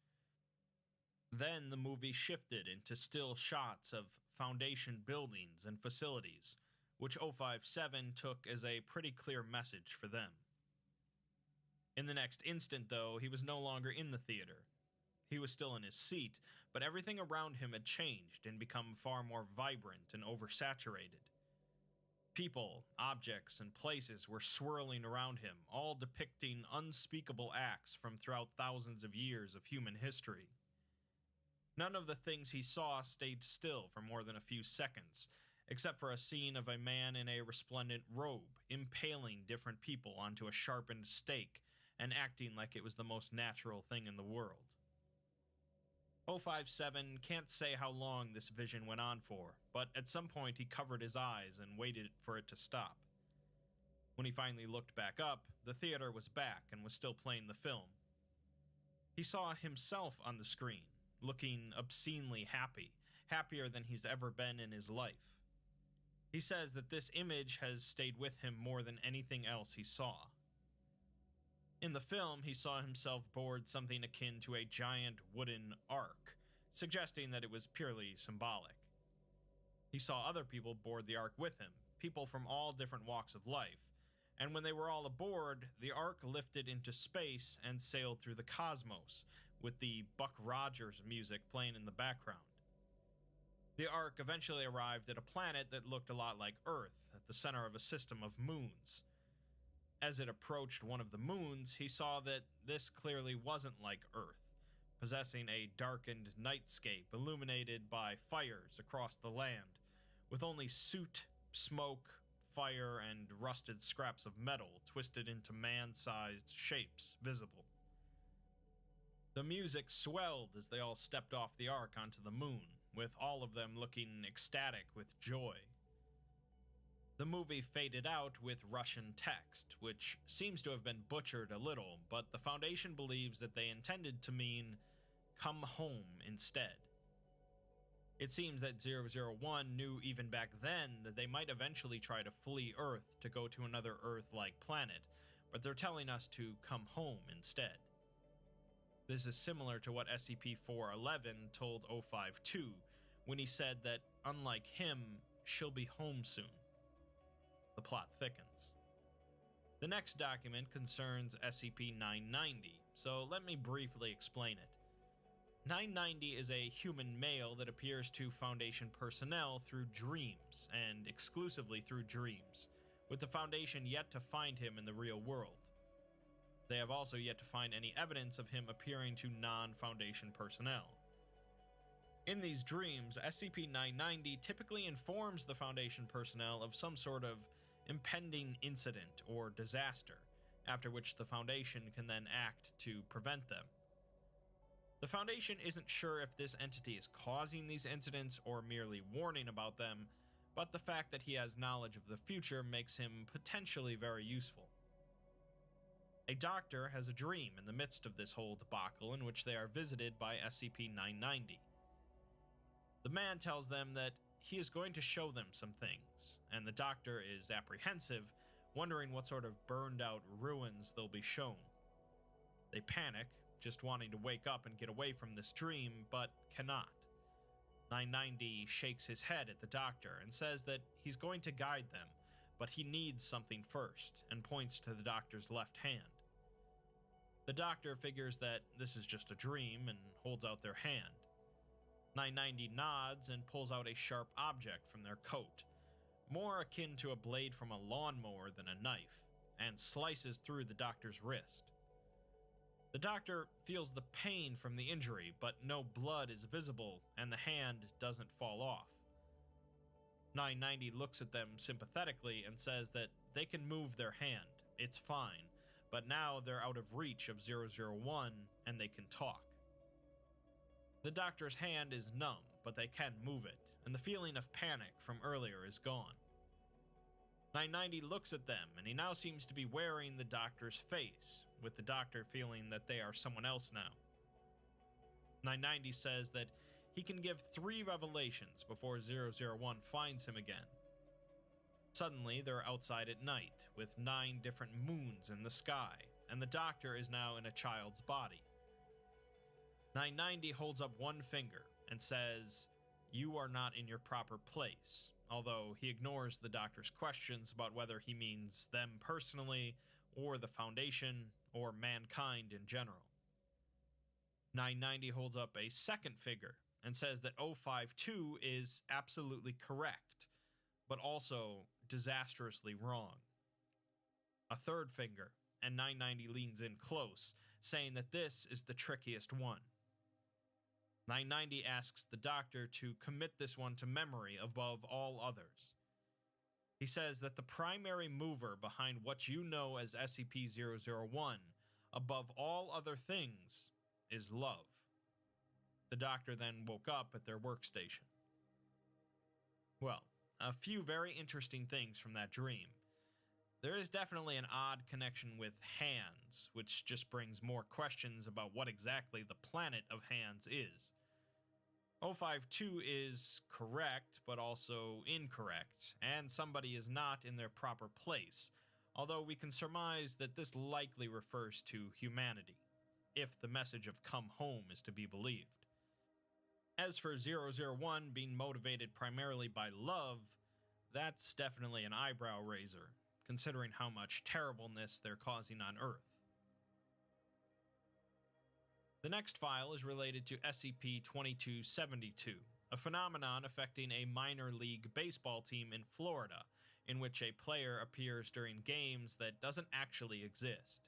Then the movie shifted into still shots of Foundation buildings and facilities, which O5-7 took as a pretty clear message for them. In the next instant, though, he was no longer in the theater. He was still in his seat, but everything around him had changed and become far more vibrant and oversaturated. People, objects, and places were swirling around him, all depicting unspeakable acts from throughout thousands of years of human history. None of the things he saw stayed still for more than a few seconds, except for a scene of a man in a resplendent robe impaling different people onto a sharpened stake and acting like it was the most natural thing in the world. 057 can't say how long this vision went on for, but at some point he covered his eyes and waited for it to stop. When he finally looked back up, the theater was back and was still playing the film. He saw himself on the screen, looking obscenely happy, happier than he's ever been in his life. He says that this image has stayed with him more than anything else he saw. In the film, he saw himself board something akin to a giant wooden ark, suggesting that it was purely symbolic. He saw other people board the ark with him, people from all different walks of life, and when they were all aboard, the ark lifted into space and sailed through the cosmos, with the Buck Rogers music playing in the background. The ark eventually arrived at a planet that looked a lot like Earth, at the center of a system of moons. As it approached one of the moons, he saw that this clearly wasn't like Earth, possessing a darkened nightscape illuminated by fires across the land, with only soot, smoke, fire, and rusted scraps of metal twisted into man-sized shapes visible. The music swelled as they all stepped off the ark onto the moon, with all of them looking ecstatic with joy. The movie faded out with Russian text, which seems to have been butchered a little, but the Foundation believes that they intended to mean, "come home" instead. It seems that 001 knew even back then that they might eventually try to flee Earth to go to another Earth-like planet, but they're telling us to come home instead. This is similar to what SCP-411 told 052 when he said that, unlike him, she'll be home soon. The plot thickens. The next document concerns SCP-990, so let me briefly explain it. 990 is a human male that appears to Foundation personnel through dreams, and exclusively through dreams, with the Foundation yet to find him in the real world. They have also yet to find any evidence of him appearing to non-Foundation personnel. In these dreams, SCP-990 typically informs the Foundation personnel of some sort of impending incident or disaster, after which the Foundation can then act to prevent them. The Foundation isn't sure if this entity is causing these incidents or merely warning about them, but the fact that he has knowledge of the future makes him potentially very useful. A doctor has a dream in the midst of this whole debacle in which they are visited by SCP-990. The man tells them that he is going to show them some things, and the doctor is apprehensive, wondering what sort of burned-out ruins they'll be shown. They panic, just wanting to wake up and get away from this dream, but cannot. 990 shakes his head at the doctor and says that he's going to guide them, but he needs something first, and points to the doctor's left hand. The doctor figures that this is just a dream and holds out their hand. 990 nods and pulls out a sharp object from their coat, more akin to a blade from a lawnmower than a knife, and slices through the doctor's wrist. The doctor feels the pain from the injury, but no blood is visible and the hand doesn't fall off. 990 looks at them sympathetically and says that they can move their hand, it's fine, but now they're out of reach of 001 and they can talk. The doctor's hand is numb, but they can move it, and the feeling of panic from earlier is gone. 990 looks at them, and he now seems to be wearing the doctor's face, with the doctor feeling that they are someone else now. 990 says that he can give 3 revelations before 001 finds him again. Suddenly, they're outside at night, with 9 different moons in the sky, and the doctor is now in a child's body. 990 holds up one finger and says, "You are not in your proper place," although he ignores the doctor's questions about whether he means them personally, or the Foundation, or mankind in general. 990 holds up a second finger and says that 052 is absolutely correct, but also disastrously wrong. A third finger, and 990 leans in close, saying that this is the trickiest one. 990 asks the Doctor to commit this one to memory above all others. He says that the primary mover behind what you know as SCP-001, above all other things, is love. The Doctor then woke up at their workstation. Well, a few very interesting things from that dream. There is definitely an odd connection with Hands, which just brings more questions about what exactly the planet of Hands is. 052 is correct, but also incorrect, and somebody is not in their proper place, although we can surmise that this likely refers to humanity, if the message of come home is to be believed. As for 001 being motivated primarily by love, that's definitely an eyebrow raiser, considering how much terribleness they're causing on Earth. The next file is related to SCP-2272, a phenomenon affecting a minor league baseball team in Florida, in which a player appears during games that doesn't actually exist.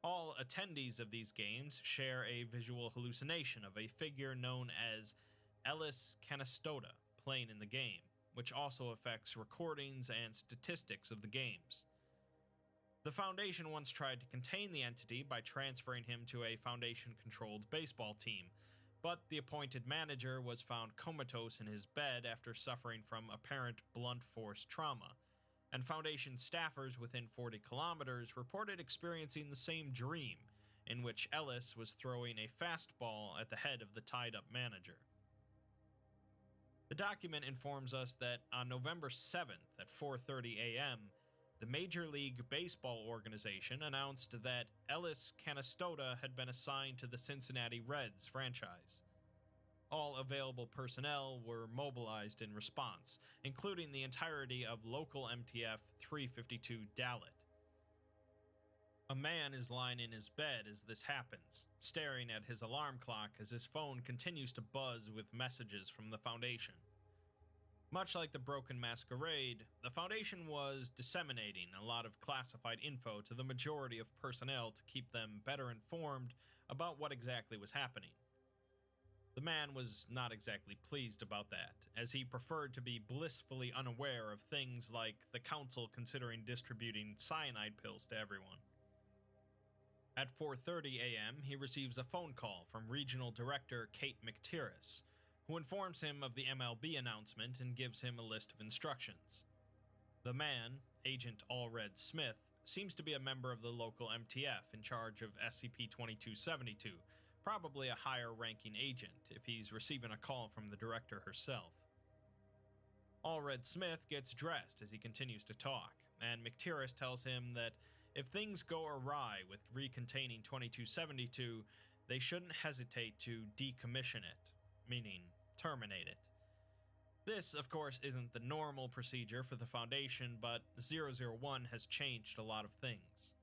All attendees of these games share a visual hallucination of a figure known as Ellis Canastota playing in the game, which also affects recordings and statistics of the games. The Foundation once tried to contain the entity by transferring him to a Foundation-controlled baseball team, but the appointed manager was found comatose in his bed after suffering from apparent blunt force trauma, and Foundation staffers within 40 kilometers reported experiencing the same dream, in which Ellis was throwing a fastball at the head of the tied-up manager. The document informs us that on November 7th at 4:30 a.m., the Major League Baseball organization announced that Ellis Canastota had been assigned to the Cincinnati Reds franchise. All available personnel were mobilized in response, including the entirety of local MTF 352 Dalit. A man is lying in his bed as this happens, staring at his alarm clock as his phone continues to buzz with messages from the Foundation. Much like the Broken Masquerade, the Foundation was disseminating a lot of classified info to the majority of personnel to keep them better informed about what exactly was happening. The man was not exactly pleased about that, as he preferred to be blissfully unaware of things like the Council considering distributing cyanide pills to everyone. At 4:30 a.m., he receives a phone call from Regional Director Kate McTierris, who informs him of the MLB announcement and gives him a list of instructions. The man, Agent Allred Smith, seems to be a member of the local MTF in charge of SCP-2272, probably a higher-ranking agent if he's receiving a call from the director herself. Allred Smith gets dressed as he continues to talk, and McTierris tells him that if things go awry with recontaining 2272, they shouldn't hesitate to decommission it, meaning terminate it. This, of course, isn't the normal procedure for the Foundation, but 001 has changed a lot of things.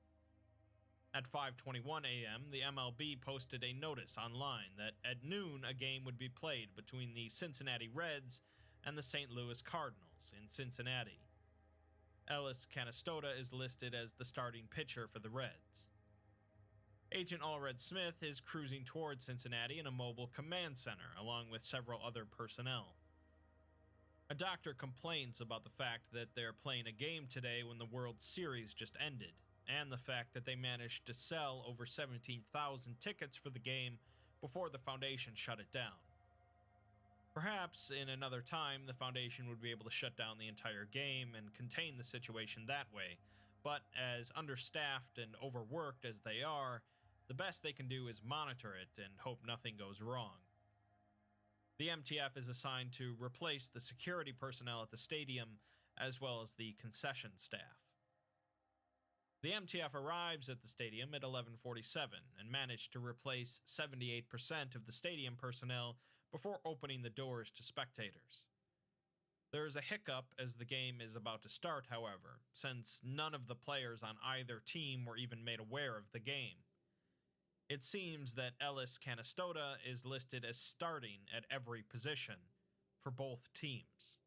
At 5:21 a.m., the MLB posted a notice online that at noon a game would be played between the Cincinnati Reds and the St. Louis Cardinals in Cincinnati. Ellis Canastota is listed as the starting pitcher for the Reds. Agent Allred Smith is cruising towards Cincinnati in a mobile command center, along with several other personnel. A doctor complains about the fact that they're playing a game today when the World Series just ended, and the fact that they managed to sell over 17,000 tickets for the game before the Foundation shut it down. Perhaps in another time, the Foundation would be able to shut down the entire game and contain the situation that way, but as understaffed and overworked as they are, the best they can do is monitor it and hope nothing goes wrong. The MTF is assigned to replace the security personnel at the stadium, as well as the concession staff. The MTF arrives at the stadium at 11:47 and managed to replace 78% of the stadium personnel before opening the doors to spectators. There is a hiccup as the game is about to start, however, since none of the players on either team were even made aware of the game. It seems that Ellis Canastota is listed as starting at every position for both teams.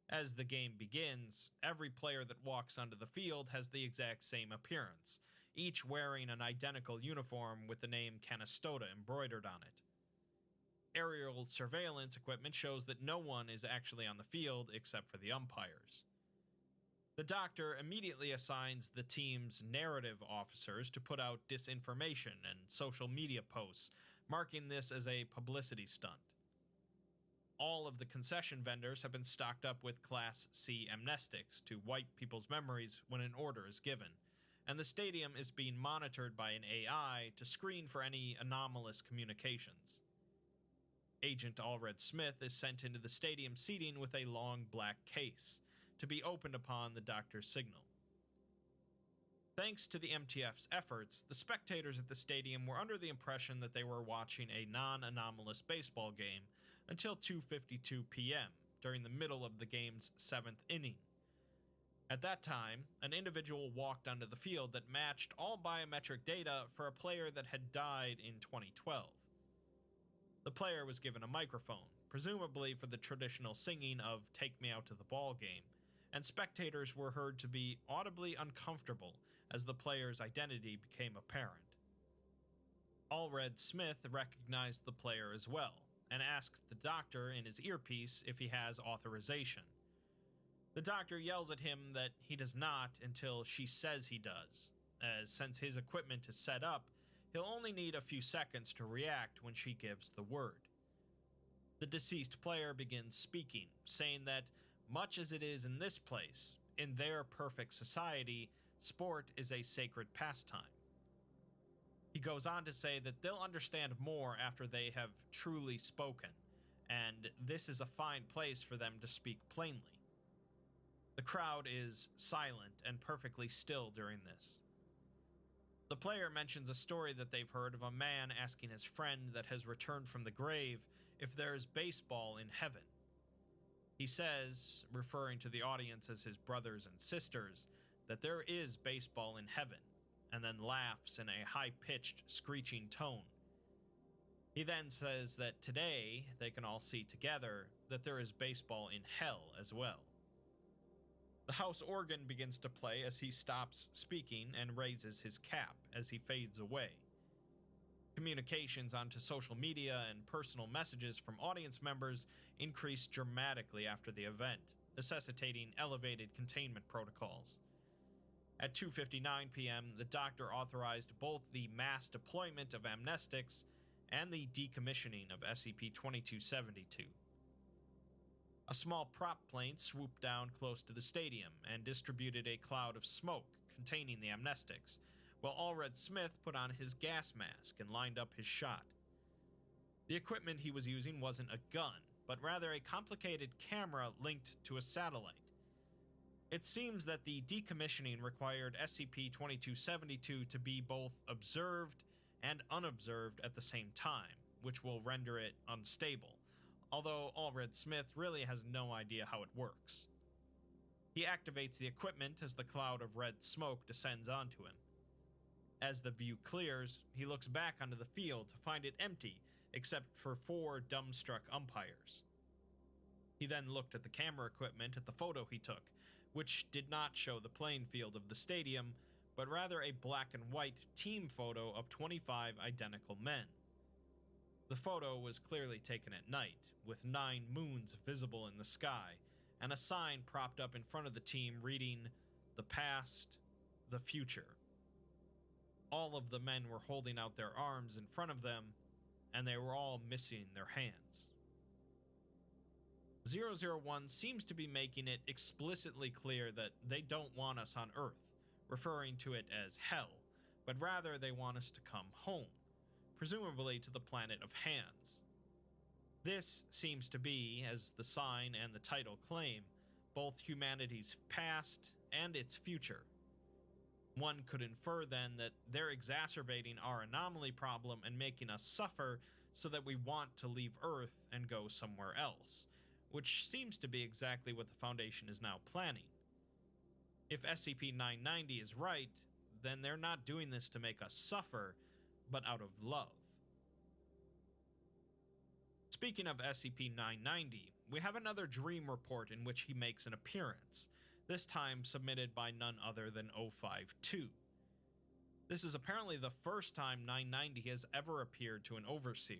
As the game begins, every player that walks onto the field has the exact same appearance, each wearing an identical uniform with the name Canastota embroidered on it. aerial surveillance equipment shows that no one is actually on the field except for the umpires. The doctor immediately assigns the team's narrative officers to put out disinformation and social media posts, marking this as a publicity stunt. All of the concession vendors have been stocked up with Class C amnestics to wipe people's memories when an order is given, and the stadium is being monitored by an AI to screen for any anomalous communications. Agent Allred Smith is sent into the stadium seating with a long black case, to be opened upon the doctor's signal. Thanks to the MTF's efforts, the spectators at the stadium were under the impression that they were watching a non-anomalous baseball game until 2:52 p.m. during the middle of the game's 7th inning. At that time, an individual walked onto the field that matched all biometric data for a player that had died in 2012. The player was given a microphone, presumably for the traditional singing of "Take Me Out to the Ball Game," and spectators were heard to be audibly uncomfortable as the player's identity became apparent. Allred Smith recognized the player as well, and asked the doctor in his earpiece if he has authorization. The doctor yells at him that he does not until she says he does, as since his equipment is set up, he'll only need a few seconds to react when she gives the word. The deceased player begins speaking, saying that much as it is in this place, in their perfect society, sport is a sacred pastime. He goes on to say that they'll understand more after they have truly spoken, and this is a fine place for them to speak plainly. The crowd is silent and perfectly still during this. The player mentions a story that they've heard of a man asking his friend that has returned from the grave if there is baseball in heaven. He says, referring to the audience as his brothers and sisters, that there is baseball in heaven, and then laughs in a high-pitched, screeching tone. He then says that today they can all see together that there is baseball in hell as well. The house organ begins to play as he stops speaking and raises his cap as he fades away. Communications onto social media and personal messages from audience members increased dramatically after the event, necessitating elevated containment protocols. At 2:59 p.m., the doctor authorized both the mass deployment of amnestics and the decommissioning of SCP-2272. A small prop plane swooped down close to the stadium and distributed a cloud of smoke containing the amnestics, while Allred Smith put on his gas mask and lined up his shot. The equipment he was using wasn't a gun, but rather a complicated camera linked to a satellite. It seems that the decommissioning required SCP-2272 to be both observed and unobserved at the same time, which will render it unstable, although Allred Smith really has no idea how it works. He activates the equipment as the cloud of red smoke descends onto him. As the view clears, he looks back onto the field to find it empty except for 4 dumbstruck umpires. He then looked at the camera equipment at the photo he took, which did not show the playing field of the stadium, but rather a black and white team photo of 25 identical men. The photo was clearly taken at night, with 9 moons visible in the sky, and a sign propped up in front of the team reading, "The past, the future." All of the men were holding out their arms in front of them, and they were all missing their hands. 001 seems to be making it explicitly clear that they don't want us on Earth, referring to it as hell, but rather they want us to come home, presumably to the planet of Hands. This seems to be, as the sign and the title claim, both humanity's past and its future. One could infer then that they're exacerbating our anomaly problem and making us suffer so that we want to leave Earth and go somewhere else, which seems to be exactly what the Foundation is now planning. If SCP-990 is right, then they're not doing this to make us suffer, but out of love. Speaking of SCP-990, we have another dream report in which he makes an appearance, this time submitted by none other than 052. This is apparently the first time 990 has ever appeared to an overseer.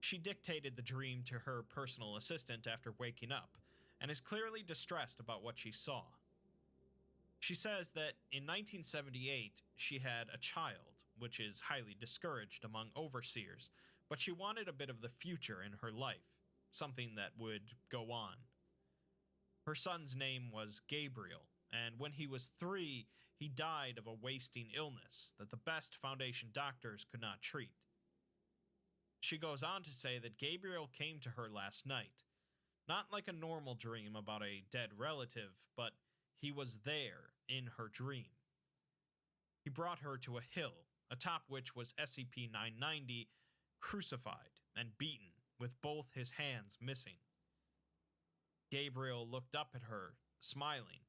She dictated the dream to her personal assistant after waking up, and is clearly distressed about what she saw. She says that in 1978 she had a child, which is highly discouraged among overseers, but she wanted a bit of the future in her life, something that would go on. Her son's name was Gabriel, and when he was 3, he died of a wasting illness that the best Foundation doctors could not treat. She goes on to say that Gabriel came to her last night, not like a normal dream about a dead relative, but he was there in her dream. He brought her to a hill, atop which was SCP-990, crucified and beaten, with both his hands missing. Gabriel looked up at her, smiling,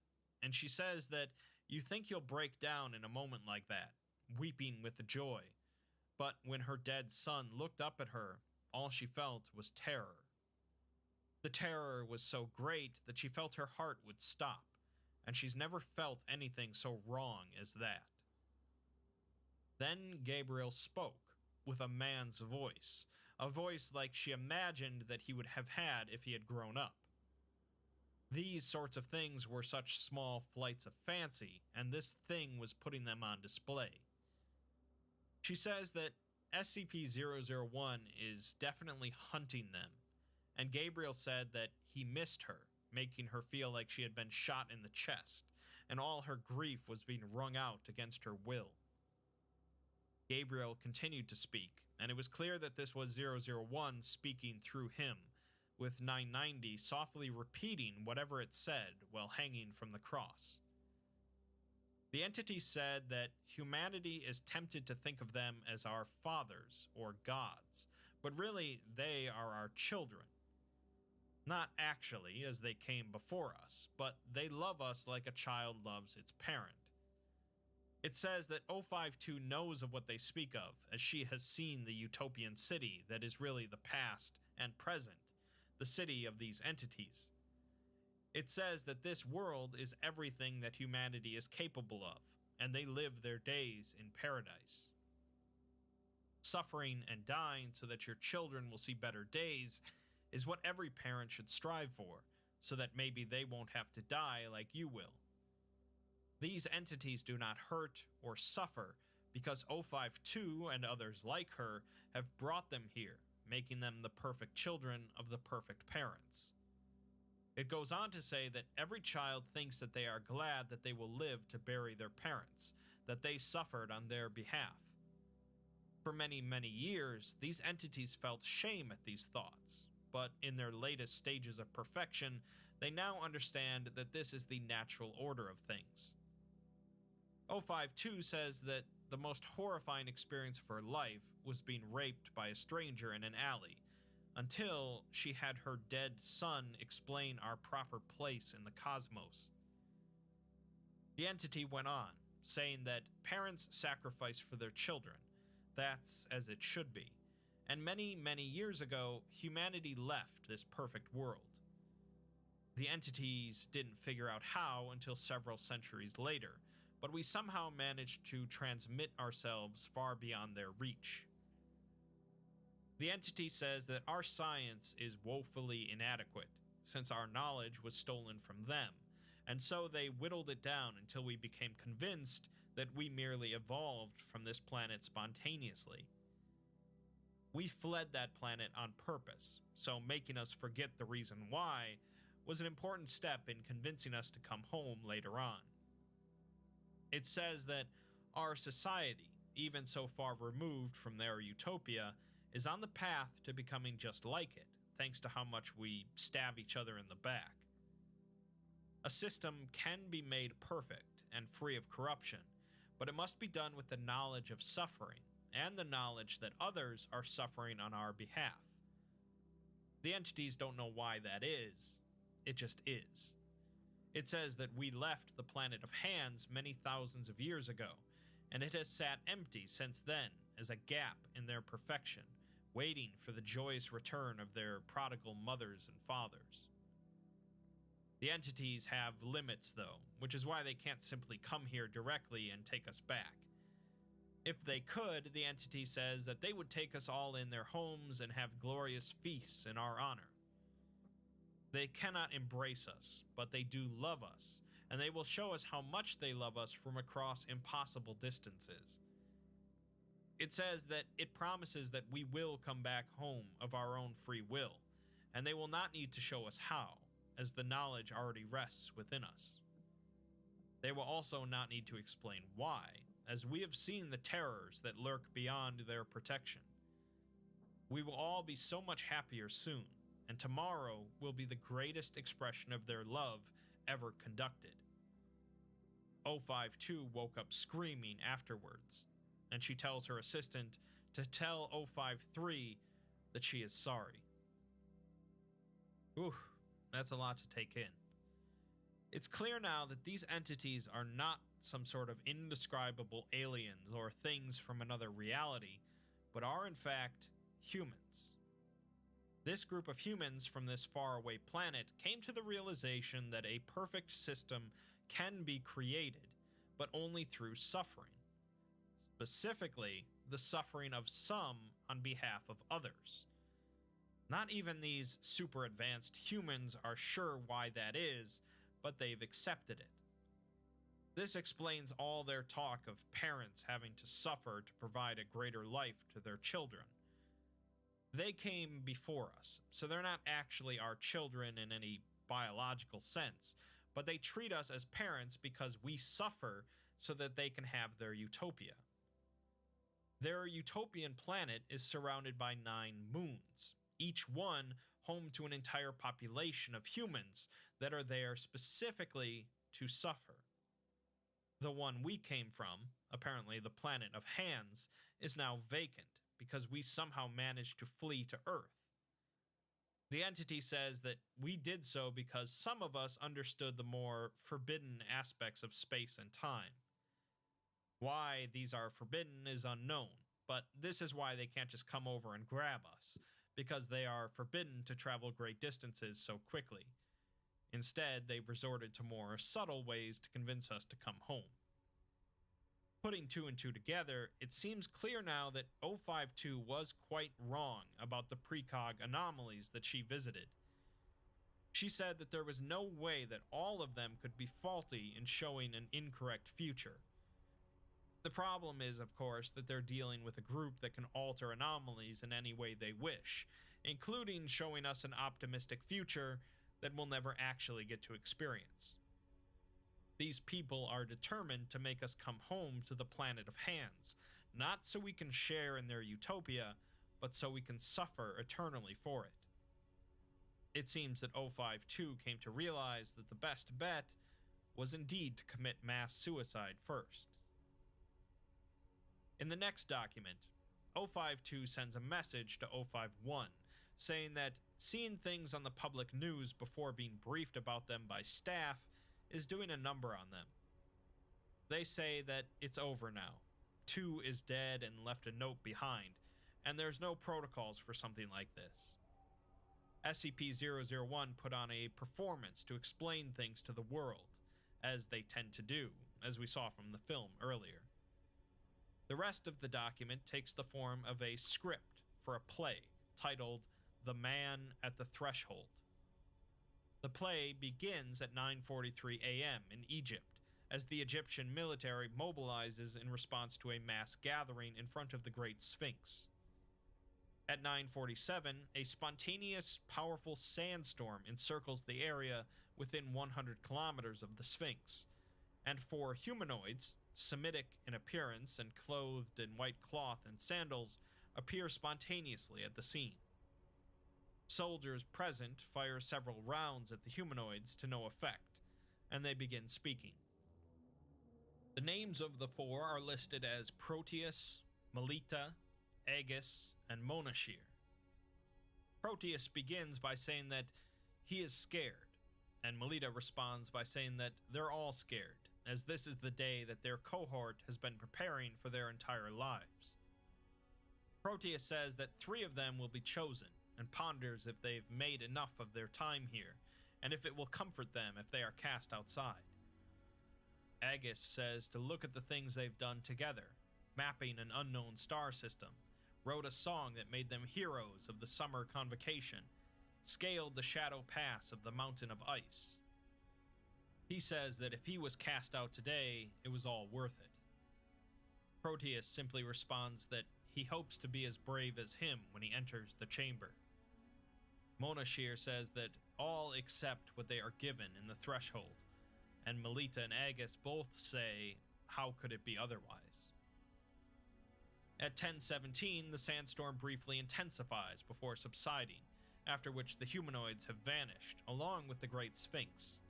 and she says that you think you'll break down in a moment like that, weeping with joy. But when her dead son looked up at her, all she felt was terror. The terror was so great that she felt her heart would stop, and she's never felt anything so wrong as that. Then Gabriel spoke, with a man's voice, a voice like she imagined that he would have had if he had grown up. These sorts of things were such small flights of fancy, and this thing was putting them on display. She says that SCP-001 is definitely hunting them, and Gabriel said that he missed her, making her feel like she had been shot in the chest, and all her grief was being wrung out against her will. Gabriel continued to speak, and it was clear that this was 001 speaking through him, with 990 softly repeating whatever it said while hanging from the cross. The entity said that humanity is tempted to think of them as our fathers or gods, but really they are our children. Not actually, as they came before us, but they love us like a child loves its parent. It says that 052 knows of what they speak of, as she has seen the utopian city that is really the past and present, the city of these entities. It says that this world is everything that humanity is capable of, and they live their days in paradise. Suffering and dying so that your children will see better days is what every parent should strive for, so that maybe they won't have to die like you will. These entities do not hurt or suffer because 052 and others like her have brought them here, making them the perfect children of the perfect parents. It goes on to say that every child thinks that they are glad that they will live to bury their parents, that they suffered on their behalf. For many, many years, these entities felt shame at these thoughts, but in their latest stages of perfection, they now understand that this is the natural order of things. 052 says that the most horrifying experience of her life was being raped by a stranger in an alley, until she had her dead son explain our proper place in the cosmos. The entity went on, saying that parents sacrifice for their children. That's as it should be. And many, many years ago, humanity left this perfect world. The entities didn't figure out how until several centuries later, but we somehow managed to transmit ourselves far beyond their reach. The entity says that our science is woefully inadequate, since our knowledge was stolen from them, and so they whittled it down until we became convinced that we merely evolved from this planet spontaneously. We fled that planet on purpose, so making us forget the reason why was an important step in convincing us to come home later on. It says that our society, even so far removed from their utopia, is on the path to becoming just like it, thanks to how much we stab each other in the back. A system can be made perfect and free of corruption, but it must be done with the knowledge of suffering, and the knowledge that others are suffering on our behalf. The entities don't know why that is, it just is. It says that we left the planet of hands many thousands of years ago, and it has sat empty since then as a gap in their perfection, waiting for the joyous return of their prodigal mothers and fathers. The entities have limits though, which is why they can't simply come here directly and take us back. If they could, the entity says that they would take us all in their homes and have glorious feasts in our honor. They cannot embrace us, but they do love us, and they will show us how much they love us from across impossible distances. It says that it promises that we will come back home of our own free will, and they will not need to show us how, as the knowledge already rests within us. They will also not need to explain why, as we have seen the terrors that lurk beyond their protection. We will all be so much happier soon, and tomorrow will be the greatest expression of their love ever conducted. 052 woke up screaming afterwards, and she tells her assistant to tell 053 that she is sorry. Ooh, that's a lot to take in. It's clear now that these entities are not some sort of indescribable aliens or things from another reality, but are in fact humans. This group of humans from this faraway planet came to the realization that a perfect system can be created, but only through suffering. Specifically, the suffering of some on behalf of others. Not even these super advanced humans are sure why that is, but they've accepted it. This explains all their talk of parents having to suffer to provide a greater life to their children. They came before us, so they're not actually our children in any biological sense, but they treat us as parents because we suffer so that they can have their utopia. Their utopian planet is surrounded by 9 moons, each one home to an entire population of humans that are there specifically to suffer. The one we came from, apparently the planet of Hands, is now vacant because we somehow managed to flee to Earth. The entity says that we did so because some of us understood the more forbidden aspects of space and time. Why these are forbidden is unknown, but this is why they can't just come over and grab us, because they are forbidden to travel great distances so quickly. Instead, they've resorted to more subtle ways to convince us to come home. Putting 2 and 2 together, it seems clear now that 052 was quite wrong about the precog anomalies that she visited. She said that there was no way that all of them could be faulty in showing an incorrect future. The problem is, of course, that they're dealing with a group that can alter anomalies in any way they wish, including showing us an optimistic future that we'll never actually get to experience. These people are determined to make us come home to the planet of Hands, not so we can share in their utopia, but so we can suffer eternally for it. It seems that 052 came to realize that the best bet was indeed to commit mass suicide first. In the next document, 052 sends a message to 051, saying that seeing things on the public news before being briefed about them by staff is doing a number on them. They say that it's over now. 2 is dead and left a note behind, and there's no protocols for something like this. SCP-001 put on a performance to explain things to the world, as they tend to do, as we saw from the film earlier. The rest of the document takes the form of a script for a play titled The Man at the Threshold. The play begins at 9:43 a.m. in Egypt, as the Egyptian military mobilizes in response to a mass gathering in front of the Great Sphinx. At 9:47, a spontaneous, powerful sandstorm encircles the area within 100 kilometers of the Sphinx, and 4 humanoids, Semitic in appearance and clothed in white cloth and sandals, appear spontaneously at the scene. Soldiers present fire several rounds at the humanoids to no effect, and they begin speaking. The names of the 4 are listed as Proteus, Melita, Aegis, and Monashir. Proteus begins by saying that he is scared, and Melita responds by saying that they're all scared, as this is the day that their cohort has been preparing for their entire lives. Proteus says that 3 of them will be chosen, and ponders if they've made enough of their time here, and if it will comfort them if they are cast outside. Aegis says to look at the things they've done together, mapping an unknown star system, wrote a song that made them heroes of the summer convocation, scaled the shadow pass of the mountain of ice. He says that if he was cast out today, it was all worth it. Proteus simply responds that he hopes to be as brave as him when he enters the chamber. Monashir says that all accept what they are given in the threshold, and Melita and Agus both say, how could it be otherwise? At 10:17, the sandstorm briefly intensifies before subsiding, after which the humanoids have vanished, along with the Great Sphinx.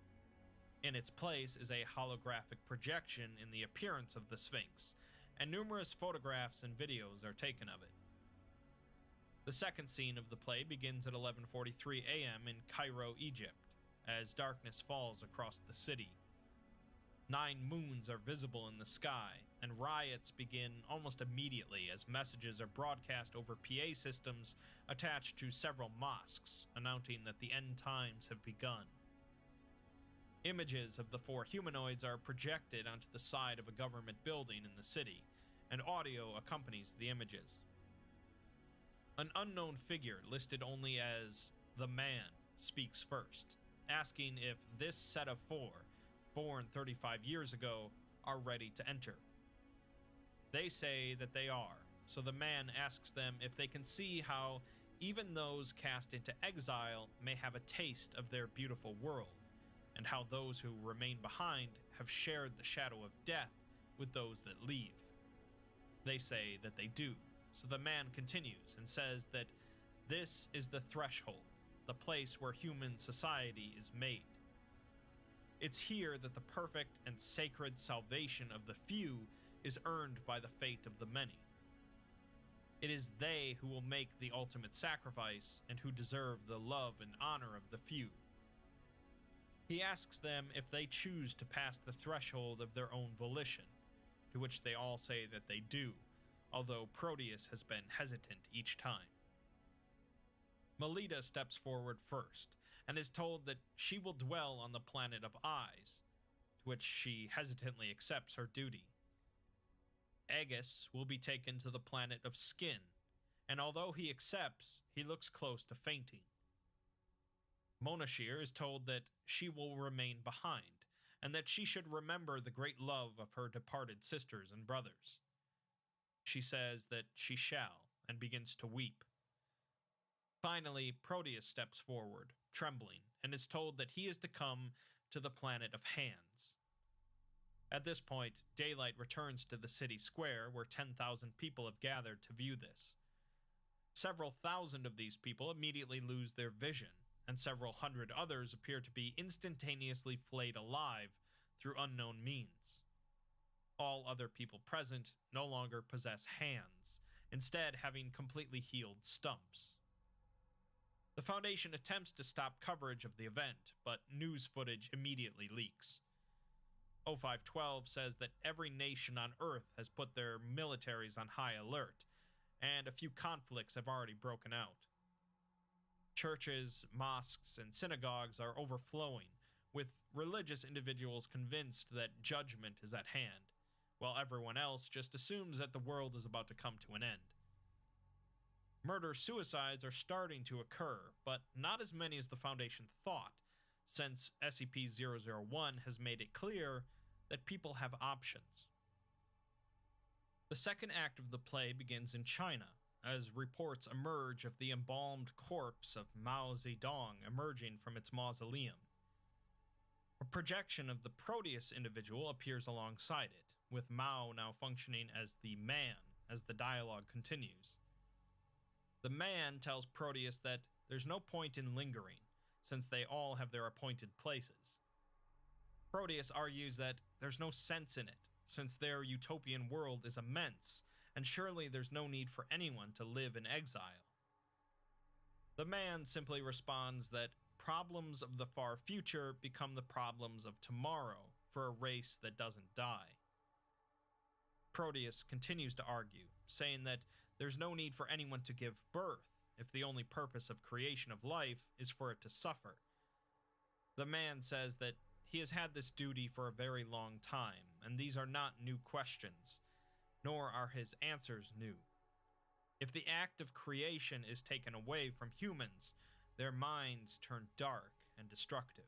In its place is a holographic projection in the appearance of the Sphinx, and numerous photographs and videos are taken of it. The second scene of the play begins at 11:43 a.m. in Cairo, Egypt, as darkness falls across the city. 9 moons are visible in the sky, and riots begin almost immediately as messages are broadcast over PA systems attached to several mosques, announcing that the end times have begun. Images of the 4 humanoids are projected onto the side of a government building in the city, and audio accompanies the images. An unknown figure listed only as the Man speaks first, asking if this set of 4, born 35 years ago, are ready to enter. They say that they are, so the Man asks them if they can see how even those cast into exile may have a taste of their beautiful world, and how those who remain behind have shared the shadow of death with those that leave. They say that they do, so the Man continues and says that this is the threshold, the place where human society is made. It's here that the perfect and sacred salvation of the few is earned by the fate of the many. It is they who will make the ultimate sacrifice and who deserve the love and honor of the few. He asks them if they choose to pass the threshold of their own volition, to which they all say that they do, although Proteus has been hesitant each time. Melita steps forward first, and is told that she will dwell on the planet of eyes, to which she hesitantly accepts her duty. Agus will be taken to the planet of skin, and although he accepts, he looks close to fainting. Monashir is told that she will remain behind, and that she should remember the great love of her departed sisters and brothers. She says that she shall, and begins to weep. Finally, Proteus steps forward, trembling, and is told that he is to come to the planet of hands. At this point, daylight returns to the city square, where 10,000 people have gathered to view this. Several thousand of these people immediately lose their vision, and several hundred others appear to be instantaneously flayed alive through unknown means. All other people present no longer possess hands, instead having completely healed stumps. The Foundation attempts to stop coverage of the event, but news footage immediately leaks. 0512 says that every nation on Earth has put their militaries on high alert, and a few conflicts have already broken out. Churches, mosques, and synagogues are overflowing, with religious individuals convinced that judgment is at hand, while everyone else just assumes that the world is about to come to an end. Murder-suicides are starting to occur, but not as many as the Foundation thought, since SCP-001 has made it clear that people have options. The second act of the play begins in China, as reports emerge of the embalmed corpse of Mao Zedong emerging from its mausoleum. A projection of the Proteus individual appears alongside it, with Mao now functioning as the Man as the dialogue continues. The Man tells Proteus that there's no point in lingering, since they all have their appointed places. Proteus argues that there's no sense in it, since their utopian world is immense, and surely there's no need for anyone to live in exile. The Man simply responds that problems of the far future become the problems of tomorrow for a race that doesn't die. Proteus continues to argue, saying that there's no need for anyone to give birth if the only purpose of creation of life is for it to suffer. The Man says that he has had this duty for a very long time, and these are not new questions, nor are his answers new. If the act of creation is taken away from humans, their minds turn dark and destructive.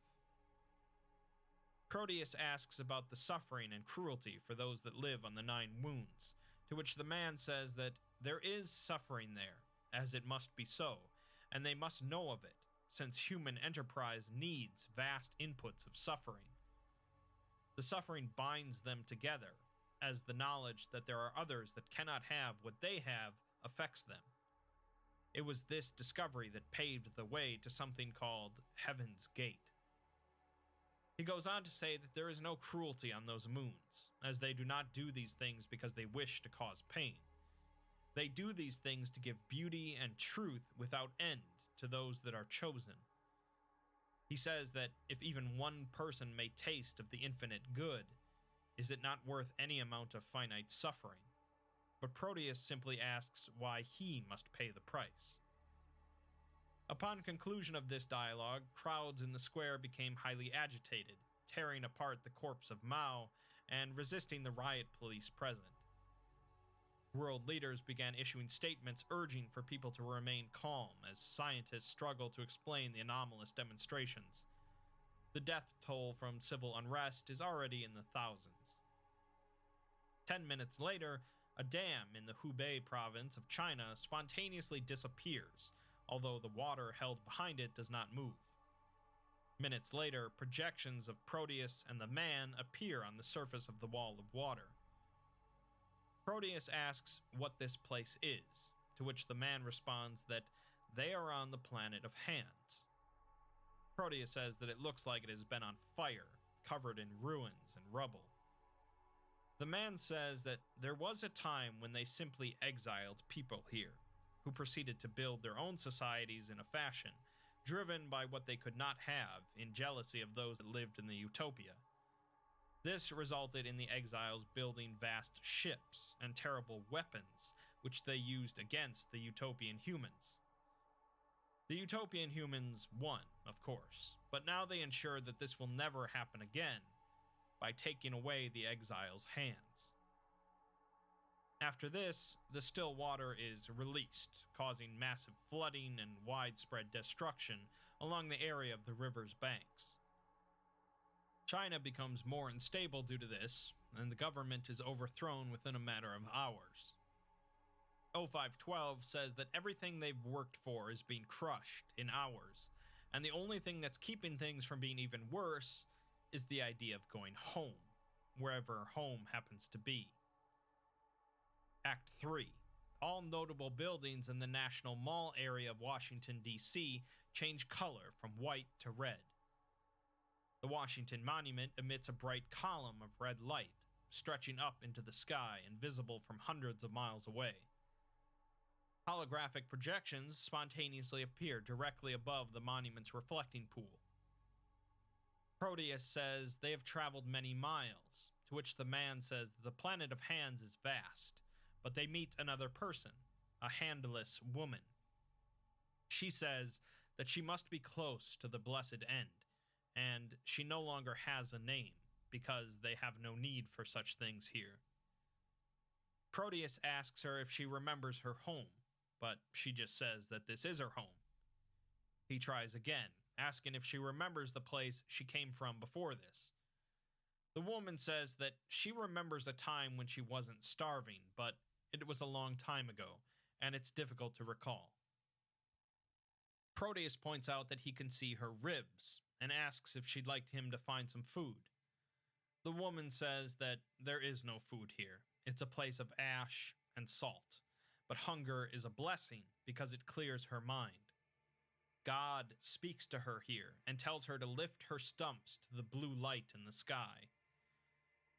Proteus asks about the suffering and cruelty for those that live on the 9 wounds, to which the man says that there is suffering there, as it must be so, and they must know of it, since human enterprise needs vast inputs of suffering. The suffering binds them together, as the knowledge that there are others that cannot have what they have affects them. It was this discovery that paved the way to something called Heaven's Gate. He goes on to say that there is no cruelty on those moons, as they do not do these things because they wish to cause pain. They do these things to give beauty and truth without end to those that are chosen. He says that if even one person may taste of the infinite good, is it not worth any amount of finite suffering? But Proteus simply asks why he must pay the price. Upon conclusion of this dialogue, crowds in the square became highly agitated, tearing apart the corpse of Mao and resisting the riot police present. World leaders began issuing statements urging for people to remain calm as scientists struggle to explain the anomalous demonstrations. The death toll from civil unrest is already in the thousands. 10 minutes later, a dam in the Hubei province of China spontaneously disappears, although the water held behind it does not move. Minutes later, projections of Proteus and the man appear on the surface of the wall of water. Proteus asks what this place is, to which the man responds that they are on the planet of hands. Proteus says that it looks like it has been on fire, covered in ruins and rubble. The man says that there was a time when they simply exiled people here, who proceeded to build their own societies in a fashion, driven by what they could not have in jealousy of those that lived in the utopia. This resulted in the exiles building vast ships and terrible weapons, which they used against the utopian humans. The utopian humans won, of course, but now they ensure that this will never happen again by taking away the exiles' hands. After this, the still water is released, causing massive flooding and widespread destruction along the area of the river's banks. China becomes more unstable due to this, and the government is overthrown within a matter of hours. 0512 says that everything they've worked for is being crushed in hours, and the only thing that's keeping things from being even worse is the idea of going home, wherever home happens to be. Act 3. All notable buildings in the National Mall area of Washington, D.C. change color from white to red. The Washington Monument emits a bright column of red light, stretching up into the sky and visible from hundreds of miles away. Holographic projections spontaneously appear directly above the monument's reflecting pool. Proteus says they have traveled many miles, to which the man says that the planet of hands is vast, but they meet another person, a handless woman. She says that she must be close to the blessed end, and she no longer has a name, because they have no need for such things here. Proteus asks her if she remembers her home, but she just says that this is her home. He tries again, asking if she remembers the place she came from before this. The woman says that she remembers a time when she wasn't starving, but it was a long time ago, and it's difficult to recall. Proteus points out that he can see her ribs, and asks if she'd like him to find some food. The woman says that there is no food here. It's a place of ash and salt, but hunger is a blessing because it clears her mind. God speaks to her here and tells her to lift her stumps to the blue light in the sky.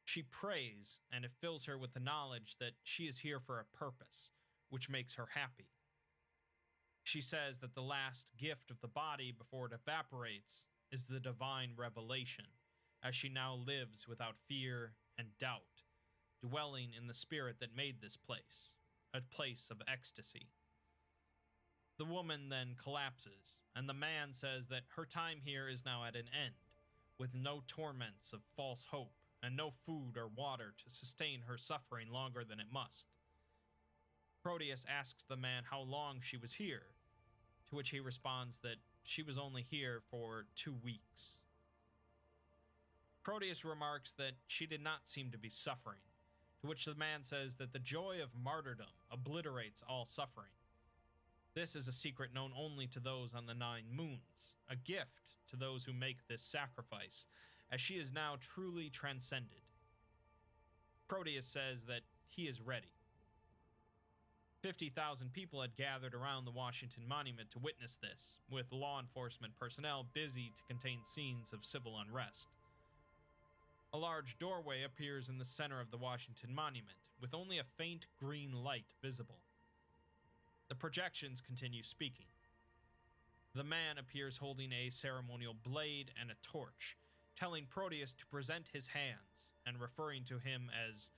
She prays, and it fills her with the knowledge that she is here for a purpose, which makes her happy. She says that the last gift of the body before it evaporates is the divine revelation, as she now lives without fear and doubt, dwelling in the spirit that made this place, a place of ecstasy. The woman then collapses, and the man says that her time here is now at an end, with no torments of false hope and no food or water to sustain her suffering longer than it must. Proteus asks the man how long she was here, to which he responds that she was only here for 2 weeks. Proteus remarks that she did not seem to be suffering, to which the man says that the joy of martyrdom obliterates all suffering. This is a secret known only to those on the 9 moons, a gift to those who make this sacrifice, as she is now truly transcended. Proteus says that he is ready. 50,000 people had gathered around the Washington Monument to witness this, with law enforcement personnel busy to contain scenes of civil unrest. A large doorway appears in the center of the Washington Monument, with only a faint green light visible. The projections continue speaking. The man appears holding a ceremonial blade and a torch, telling Proteus to present his hands, and referring to him as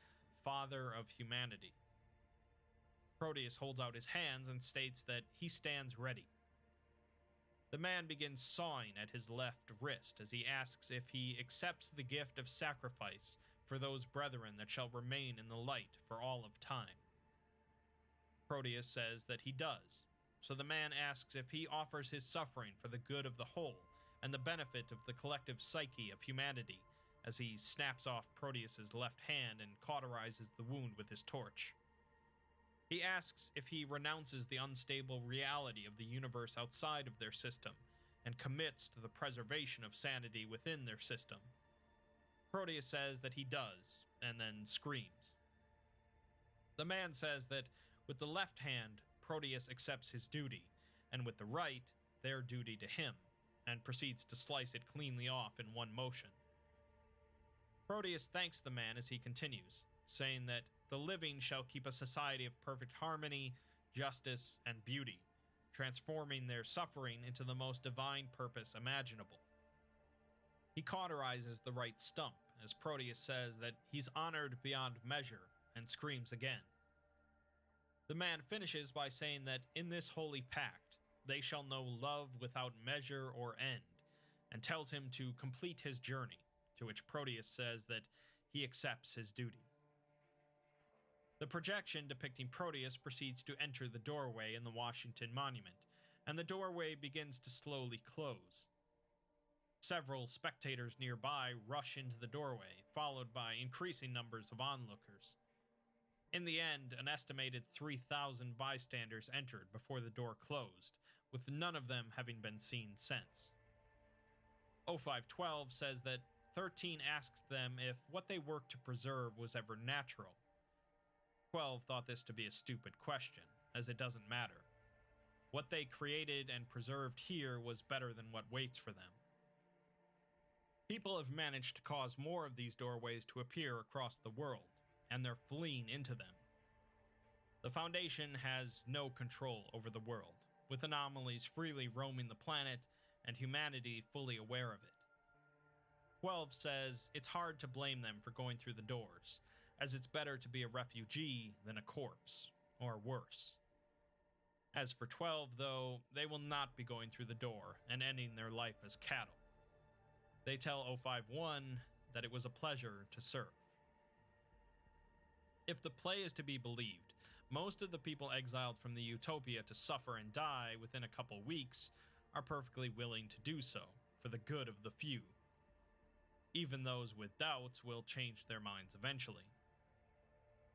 Father of Humanity. Proteus holds out his hands and states that he stands ready. The man begins sawing at his left wrist as he asks if he accepts the gift of sacrifice for those brethren that shall remain in the light for all of time. Proteus says that he does, so the man asks if he offers his suffering for the good of the whole and the benefit of the collective psyche of humanity, as he snaps off Proteus's left hand and cauterizes the wound with his torch. He asks if he renounces the unstable reality of the universe outside of their system and commits to the preservation of sanity within their system. Proteus says that he does, and then screams. The man says that with the left hand, Proteus accepts his duty, and with the right, their duty to him, and proceeds to slice it cleanly off in one motion. Proteus thanks the man as he continues, saying that the living shall keep a society of perfect harmony, justice, and beauty, transforming their suffering into the most divine purpose imaginable. He cauterizes the right stump, as Proteus says that he's honored beyond measure, and screams again. The man finishes by saying that in this holy pact, they shall know love without measure or end, and tells him to complete his journey, to which Proteus says that he accepts his duty. The projection depicting Proteus proceeds to enter the doorway in the Washington Monument, and the doorway begins to slowly close. Several spectators nearby rush into the doorway, followed by increasing numbers of onlookers. In the end, an estimated 3,000 bystanders entered before the door closed, with none of them having been seen since. 0512 says that 13 asked them if what they worked to preserve was ever natural. 12 thought this to be a stupid question, as it doesn't matter. What they created and preserved here was better than what waits for them. People have managed to cause more of these doorways to appear across the world, and they're fleeing into them. The Foundation has no control over the world, with anomalies freely roaming the planet and humanity fully aware of it. 12 says it's hard to blame them for going through the doors, as it's better to be a refugee than a corpse, or worse. As for 12, though, they will not be going through the door and ending their life as cattle. They tell 051 that it was a pleasure to serve. If the play is to be believed, most of the people exiled from the utopia to suffer and die within a couple weeks are perfectly willing to do so, for the good of the few. Even those with doubts will change their minds eventually.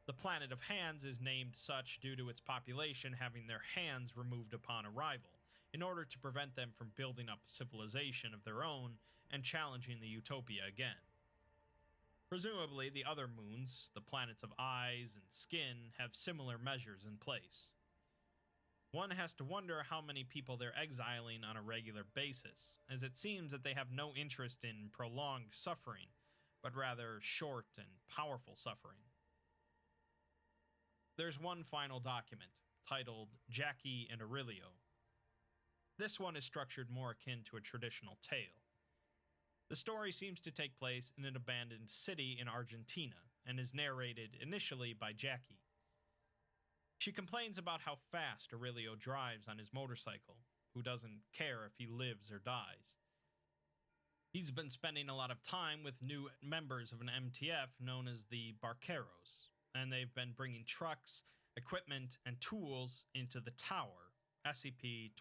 The planet of hands is named such due to its population having their hands removed upon arrival, in order to prevent them from building up a civilization of their own and challenging the utopia again. Presumably, the other moons, the planets of eyes and skin, have similar measures in place. One has to wonder how many people they're exiling on a regular basis, as it seems that they have no interest in prolonged suffering, but rather short and powerful suffering. There's one final document, titled Jackie and Aurelio. This one is structured more akin to a traditional tale. The story seems to take place in an abandoned city in Argentina, and is narrated initially by Jackie. She complains about how fast Aurelio drives on his motorcycle, who doesn't care if he lives or dies. He's been spending a lot of time with new members of an MTF known as the Barqueros, and they've been bringing trucks, equipment, and tools into the tower, SCP-2303.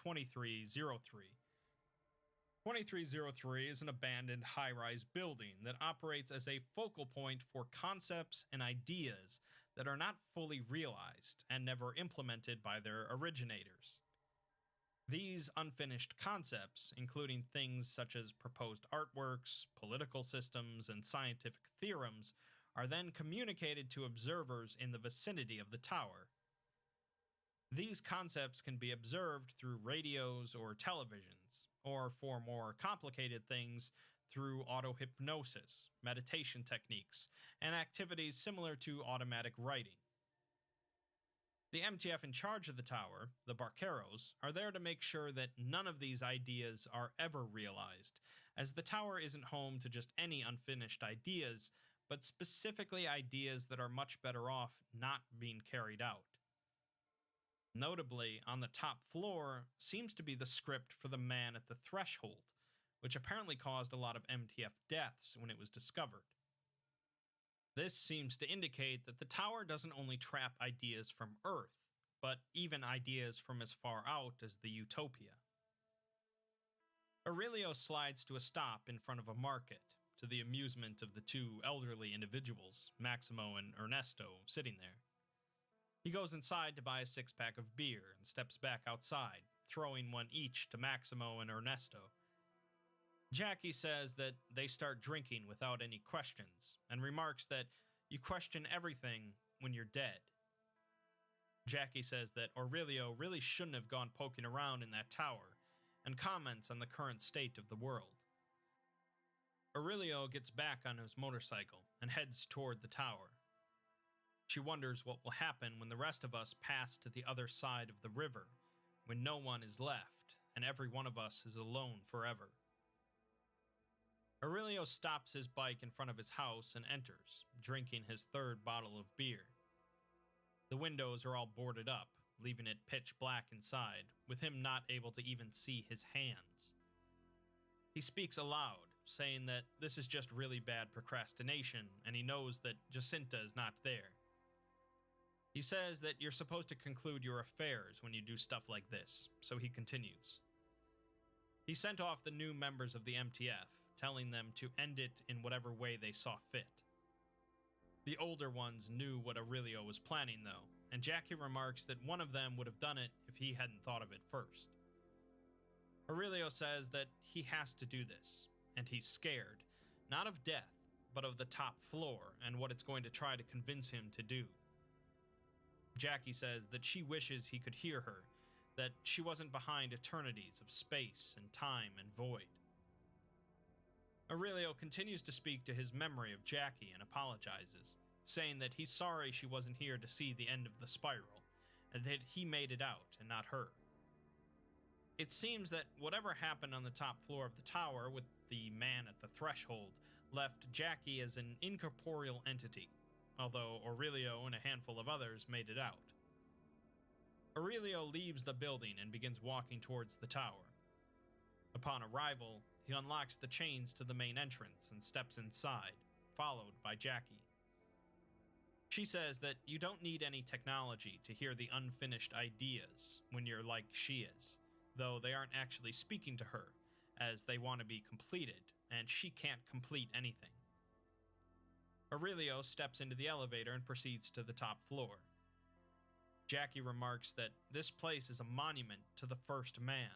2303 is an abandoned high-rise building that operates as a focal point for concepts and ideas that are not fully realized and never implemented by their originators. These unfinished concepts, including things such as proposed artworks, political systems, and scientific theorems, are then communicated to observers in the vicinity of the tower. These concepts can be observed through radios or televisions, or for more complicated things, through auto-hypnosis, meditation techniques, and activities similar to automatic writing. The MTF in charge of the tower, the Barqueros, are there to make sure that none of these ideas are ever realized, as the tower isn't home to just any unfinished ideas, but specifically ideas that are much better off not being carried out. Notably, on the top floor seems to be the script for The Man at the Threshold, which apparently caused a lot of MTF deaths when it was discovered. This seems to indicate that the tower doesn't only trap ideas from Earth, but even ideas from as far out as the Utopia. Aurelio slides to a stop in front of a market, to the amusement of the two elderly individuals, Maximo and Ernesto, sitting there. He goes inside to buy a six-pack of beer and steps back outside, throwing one each to Maximo and Ernesto. Jackie says that they start drinking without any questions, and remarks that you question everything when you're dead. Jackie says that Aurelio really shouldn't have gone poking around in that tower, and comments on the current state of the world. Aurelio gets back on his motorcycle and heads toward the tower. She wonders what will happen when the rest of us pass to the other side of the river, when no one is left, and every one of us is alone forever. Aurelio stops his bike in front of his house and enters, drinking his third bottle of beer. The windows are all boarded up, leaving it pitch black inside, with him not able to even see his hands. He speaks aloud, saying that this is just really bad procrastination, and he knows that Jacinta is not there. He says that you're supposed to conclude your affairs when you do stuff like this, so he continues. He sent off the new members of the MTF, telling them to end it in whatever way they saw fit. The older ones knew what Aurelio was planning, though, and Jackie remarks that one of them would have done it if he hadn't thought of it first. Aurelio says that he has to do this, and he's scared, not of death, but of the top floor and what it's going to try to convince him to do. Jackie says that she wishes he could hear her, that she wasn't behind eternities of space and time and void. Aurelio continues to speak to his memory of Jackie and apologizes, saying that he's sorry she wasn't here to see the end of the spiral, and that he made it out and not her. It seems that whatever happened on the top floor of the tower with the man at the threshold left Jackie as an incorporeal entity, although Aurelio and a handful of others made it out. Aurelio leaves the building and begins walking towards the tower. Upon arrival, he unlocks the chains to the main entrance and steps inside, followed by Jackie. She says that you don't need any technology to hear the unfinished ideas when you're like she is, though they aren't actually speaking to her, as they want to be completed, and she can't complete anything. Aurelio steps into the elevator and proceeds to the top floor. Jackie remarks that this place is a monument to the first man,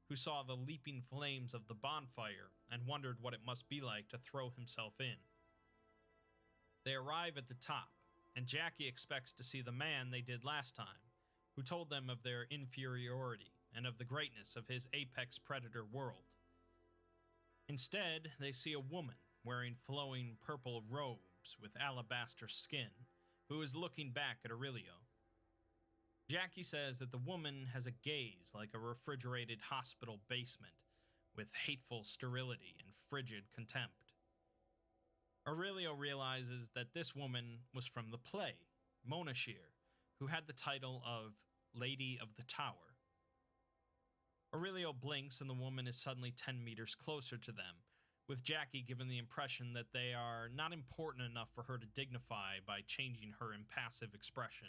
who saw the leaping flames of the bonfire and wondered what it must be like to throw himself in. They arrive at the top, and Jackie expects to see the man they did last time, who told them of their inferiority and of the greatness of his apex predator world. Instead, they see a woman wearing flowing purple robes with alabaster skin, who is looking back at Aurelio. Jackie says that the woman has a gaze like a refrigerated hospital basement, with hateful sterility and frigid contempt. Aurelio realizes that this woman was from the play, Monashir, who had the title of Lady of the Tower. Aurelio blinks and the woman is suddenly 10 meters closer to them, with Jackie given the impression that they are not important enough for her to dignify by changing her impassive expression.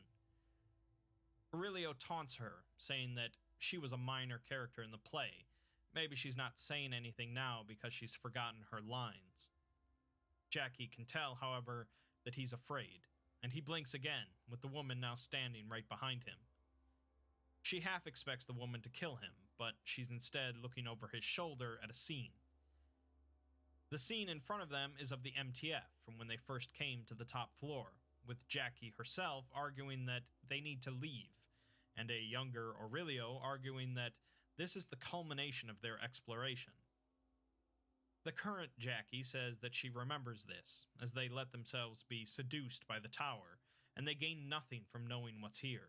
Aurelio taunts her, saying that she was a minor character in the play. Maybe she's not saying anything now because she's forgotten her lines. Jackie can tell, however, that he's afraid, and he blinks again, with the woman now standing right behind him. She half expects the woman to kill him, but she's instead looking over his shoulder at a scene. The scene in front of them is of the MTF from when they first came to the top floor, with Jackie herself arguing that they need to leave, and a younger Aurelio arguing that this is the culmination of their exploration. The current Jackie says that she remembers this, as they let themselves be seduced by the tower, and they gain nothing from knowing what's here.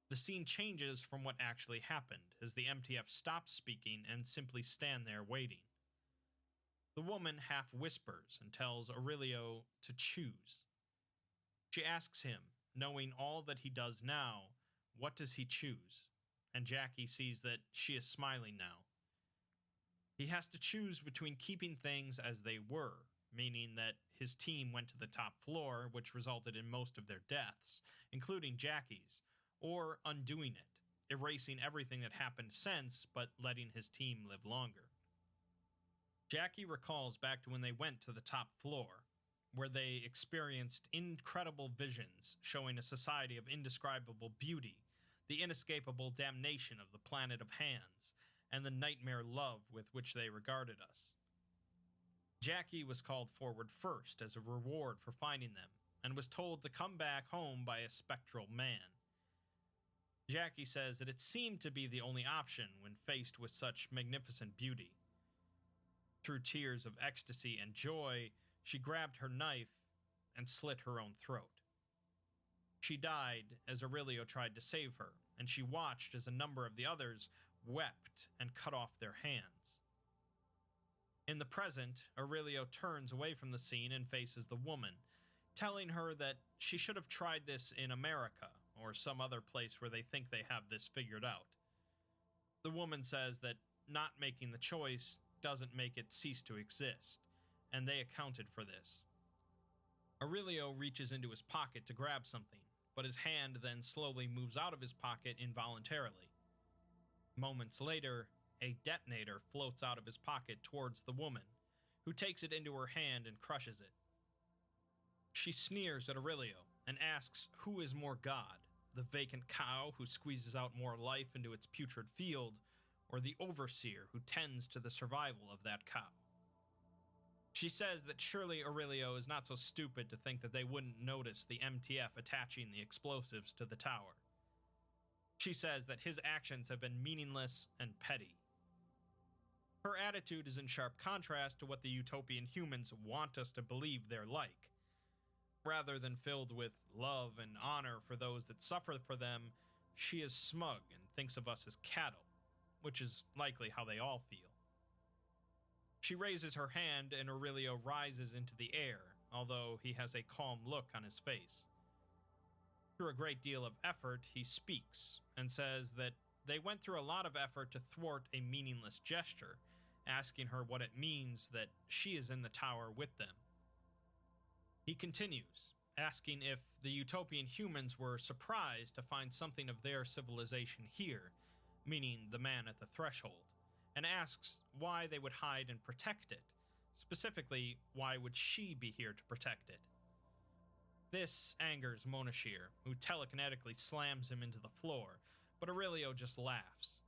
The scene changes from what actually happened, as the MTF stops speaking and simply stand there waiting. The woman half whispers and tells Aurelio to choose. She asks him, knowing all that he does now, what does he choose? And Jackie sees that she is smiling now. He has to choose between keeping things as they were, meaning that his team went to the top floor, which resulted in most of their deaths, including Jackie's, or undoing it, erasing everything that happened since, but letting his team live longer. Jackie recalls back to when they went to the top floor, where they experienced incredible visions showing a society of indescribable beauty, the inescapable damnation of the planet of hands, and the nightmare love with which they regarded us. Jackie was called forward first as a reward for finding them, and was told to come back home by a spectral man. Jackie says that it seemed to be the only option when faced with such magnificent beauty. Through tears of ecstasy and joy, she grabbed her knife and slit her own throat. She died as Aurelio tried to save her, and she watched as a number of the others wept and cut off their hands. In the present, Aurelio turns away from the scene and faces the woman, telling her that she should have tried this in America, or some other place where they think they have this figured out. The woman says that not making the choice doesn't make it cease to exist, and they accounted for this. Aurelio reaches into his pocket to grab something, but his hand then slowly moves out of his pocket involuntarily. Moments later, a detonator floats out of his pocket towards the woman, who takes it into her hand and crushes it. She sneers at Aurelio and asks who is more god, the vacant cow who squeezes out more life into its putrid field, or the overseer who tends to the survival of that cow. She says that surely Aurelio is not so stupid to think that they wouldn't notice the MTF attaching the explosives to the tower. She says that his actions have been meaningless and petty. Her attitude is in sharp contrast to what the utopian humans want us to believe they're like. Rather than filled with love and honor for those that suffer for them, she is smug and thinks of us as cattle, which is likely how they all feel. She raises her hand and Aurelio rises into the air, although he has a calm look on his face. Through a great deal of effort, he speaks and says that they went through a lot of effort to thwart a meaningless gesture, asking her what it means that she is in the tower with them. He continues, asking if the utopian humans were surprised to find something of their civilization here, meaning the man at the threshold, and asks why they would hide and protect it. Specifically, why would she be here to protect it? This angers Monashir, who telekinetically slams him into the floor, but Aurelio just laughs.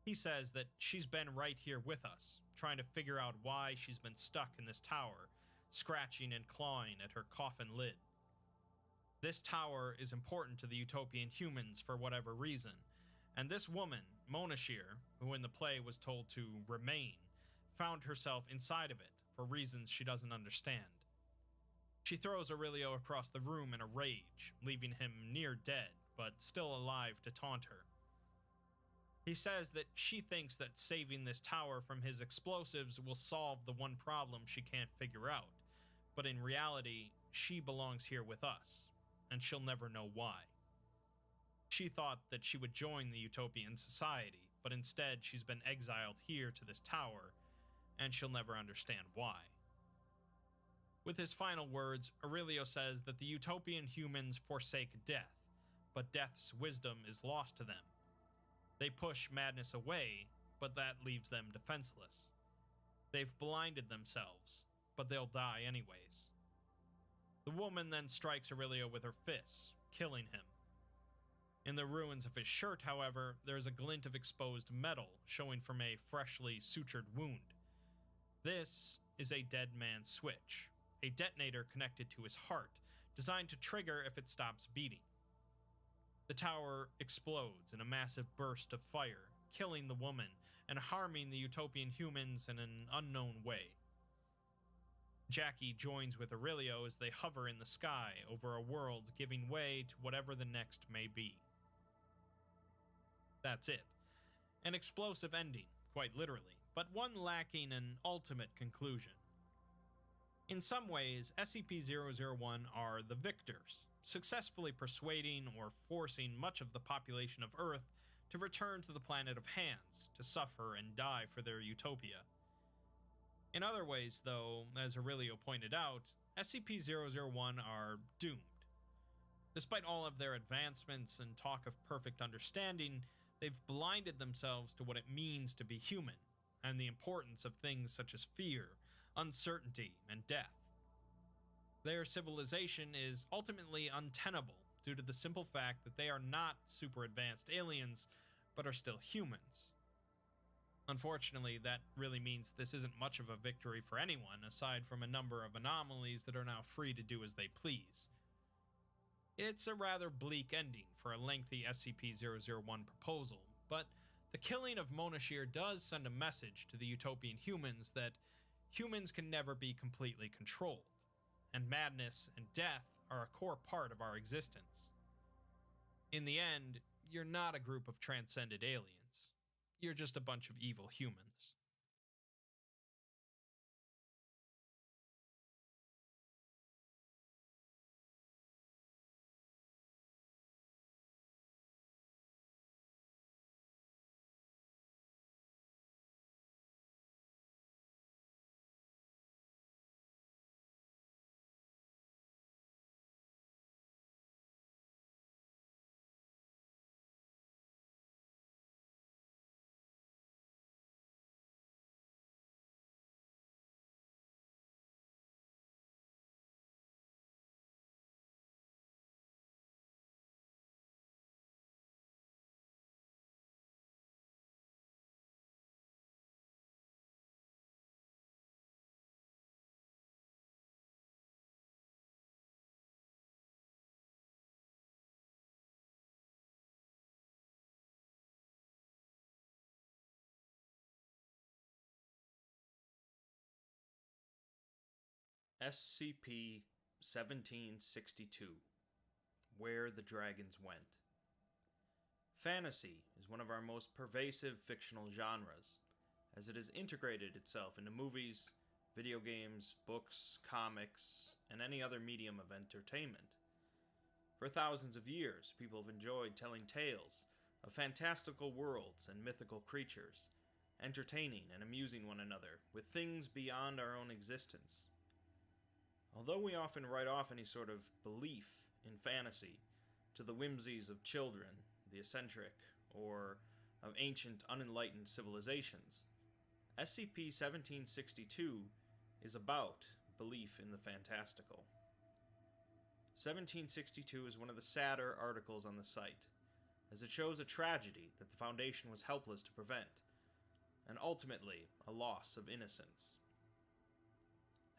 He says that she's been right here with us, trying to figure out why she's been stuck in this tower, scratching and clawing at her coffin lid. This tower is important to the utopian humans for whatever reason, and this woman, Monashir, who in the play was told to remain, found herself inside of it for reasons she doesn't understand. She throws Aurelio across the room in a rage, leaving him near dead, but still alive to taunt her. He says that she thinks that saving this tower from his explosives will solve the one problem she can't figure out, but in reality, she belongs here with us, and she'll never know why. She thought that she would join the utopian society, but instead she's been exiled here to this tower, and she'll never understand why. With his final words, Aurelio says that the utopian humans forsake death, but death's wisdom is lost to them. They push madness away, but that leaves them defenseless. They've blinded themselves, but they'll die anyways. The woman then strikes Aurelio with her fists, killing him. In the ruins of his shirt, however, there is a glint of exposed metal showing from a freshly sutured wound. This is a dead man's switch, a detonator connected to his heart, designed to trigger if it stops beating. The tower explodes in a massive burst of fire, killing the woman and harming the utopian humans in an unknown way. Jackie joins with Aurelio as they hover in the sky over a world giving way to whatever the next may be. That's it. An explosive ending, quite literally, but one lacking an ultimate conclusion. In some ways, SCP-001 are the victors, successfully persuading or forcing much of the population of Earth to return to the planet of Hands to suffer and die for their utopia. In other ways, though, as Aurelio pointed out, SCP-001 are doomed. Despite all of their advancements and talk of perfect understanding, they've blinded themselves to what it means to be human, and the importance of things such as fear, uncertainty, and death. Their civilization is ultimately untenable due to the simple fact that they are not super advanced aliens, but are still humans. Unfortunately, that really means this isn't much of a victory for anyone, aside from a number of anomalies that are now free to do as they please. It's a rather bleak ending for a lengthy SCP-001 proposal, but the killing of Monashir does send a message to the utopian humans that humans can never be completely controlled, and madness and death are a core part of our existence. In the end, you're not a group of transcended aliens. You're just a bunch of evil humans. SCP 1762 Where the Dragons Went. Fantasy is one of our most pervasive fictional genres, as it has integrated itself into movies, video games, books, comics, and any other medium of entertainment. For thousands of years, people have enjoyed telling tales of fantastical worlds and mythical creatures, entertaining and amusing one another with things beyond our own existence. Although we often write off any sort of belief in fantasy to the whimsies of children, the eccentric, or of ancient unenlightened civilizations, SCP-1762 is about belief in the fantastical. 1762 is one of the sadder articles on the site, as it shows a tragedy that the Foundation was helpless to prevent, and ultimately a loss of innocence.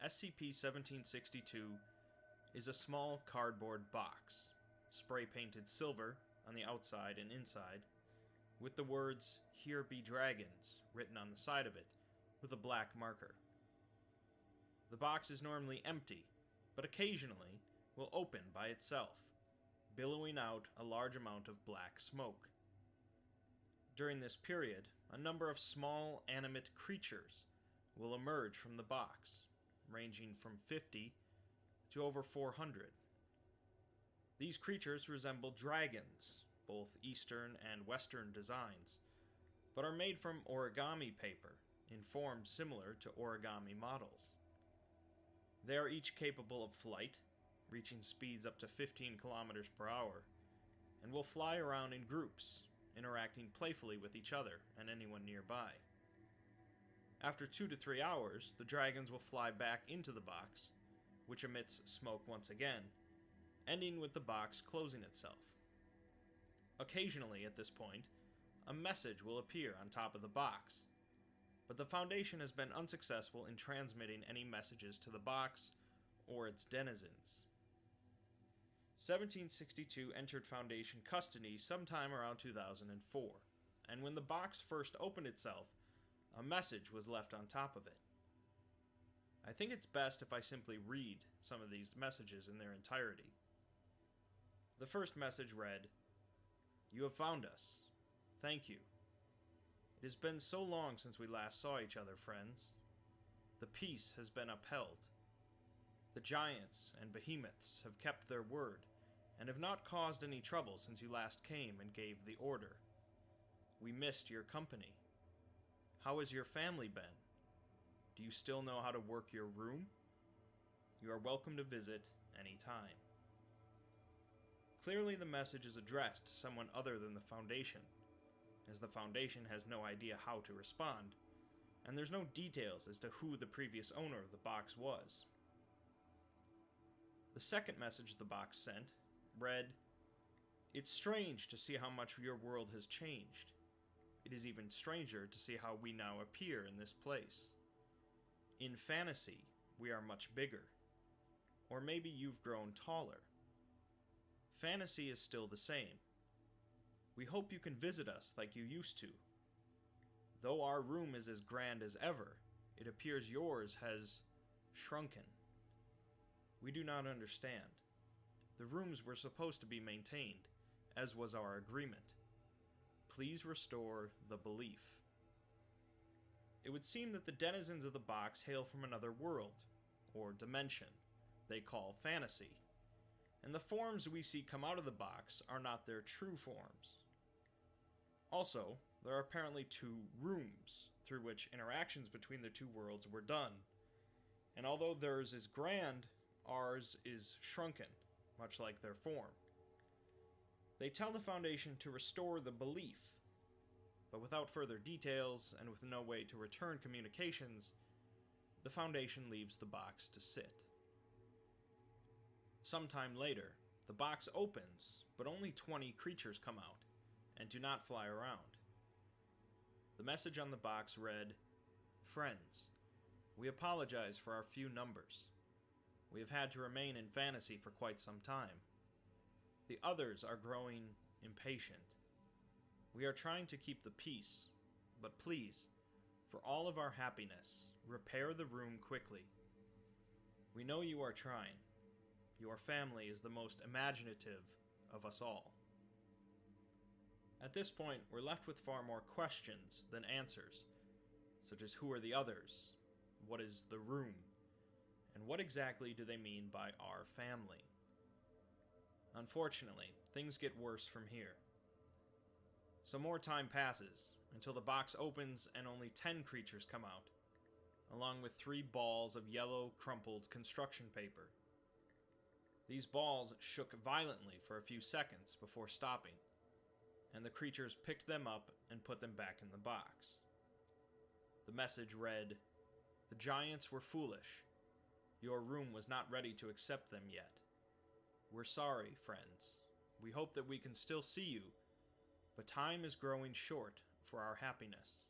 SCP-1762 is a small cardboard box, spray-painted silver on the outside and inside, with the words, "Here be dragons," written on the side of it with a black marker. The box is normally empty, but occasionally will open by itself, billowing out a large amount of black smoke. During this period, a number of small animate creatures will emerge from the box, ranging from 50 to over 400. These creatures resemble dragons, both Eastern and Western designs, but are made from origami paper in form similar to origami models. They are each capable of flight, reaching speeds up to 15 kilometers per hour, and will fly around in groups, interacting playfully with each other and anyone nearby. After 2 to 3 hours, the dragons will fly back into the box, which emits smoke once again, ending with the box closing itself. Occasionally, at this point, a message will appear on top of the box, but the Foundation has been unsuccessful in transmitting any messages to the box or its denizens. 1762 entered Foundation custody sometime around 2004, and when the box first opened itself, a message was left on top of it. I think it's best if I simply read some of these messages in their entirety. The first message read, "You have found us. Thank you. It has been so long since we last saw each other, friends. The peace has been upheld. The giants and behemoths have kept their word, and have not caused any trouble since you last came and gave the order. We missed your company. How has your family been? Do you still know how to work your room? You are welcome to visit any time." Clearly the message is addressed to someone other than the Foundation, as the Foundation has no idea how to respond, and there's no details as to who the previous owner of the box was. The second message the box sent read, "It's strange to see how much your world has changed. It is even stranger to see how we now appear in this place. In fantasy, we are much bigger. Or maybe you've grown taller. Fantasy is still the same. We hope you can visit us like you used to. Though our room is as grand as ever, it appears yours has shrunken. We do not understand. The rooms were supposed to be maintained, as was our agreement. Please restore the belief." It would seem that the denizens of the box hail from another world, or dimension, they call fantasy, and the forms we see come out of the box are not their true forms. Also, there are apparently 2 rooms, through which interactions between the 2 worlds were done, and although theirs is grand, ours is shrunken, much like their form. They tell the Foundation to restore the belief, but without further details and with no way to return communications, the Foundation leaves the box to sit. Sometime later, the box opens, but only 20 creatures come out, and do not fly around. The message on the box read, "Friends, we apologize for our few numbers. We have had to remain in fantasy for quite some time. The others are growing impatient. We are trying to keep the peace, but please, for all of our happiness, repair the room quickly. We know you are trying. Your family is the most imaginative of us all." At this point, we're left with far more questions than answers, such as who are the others, what is the room, and what exactly do they mean by our family? Unfortunately, things get worse from here. Some more time passes, until the box opens and only 10 creatures come out, along with 3 balls of yellow, crumpled construction paper. These balls shook violently for a few seconds before stopping, and the creatures picked them up and put them back in the box. The message read, "The giants were foolish. Your room was not ready to accept them yet. We're sorry, friends. We hope that we can still see you, but time is growing short for our happiness."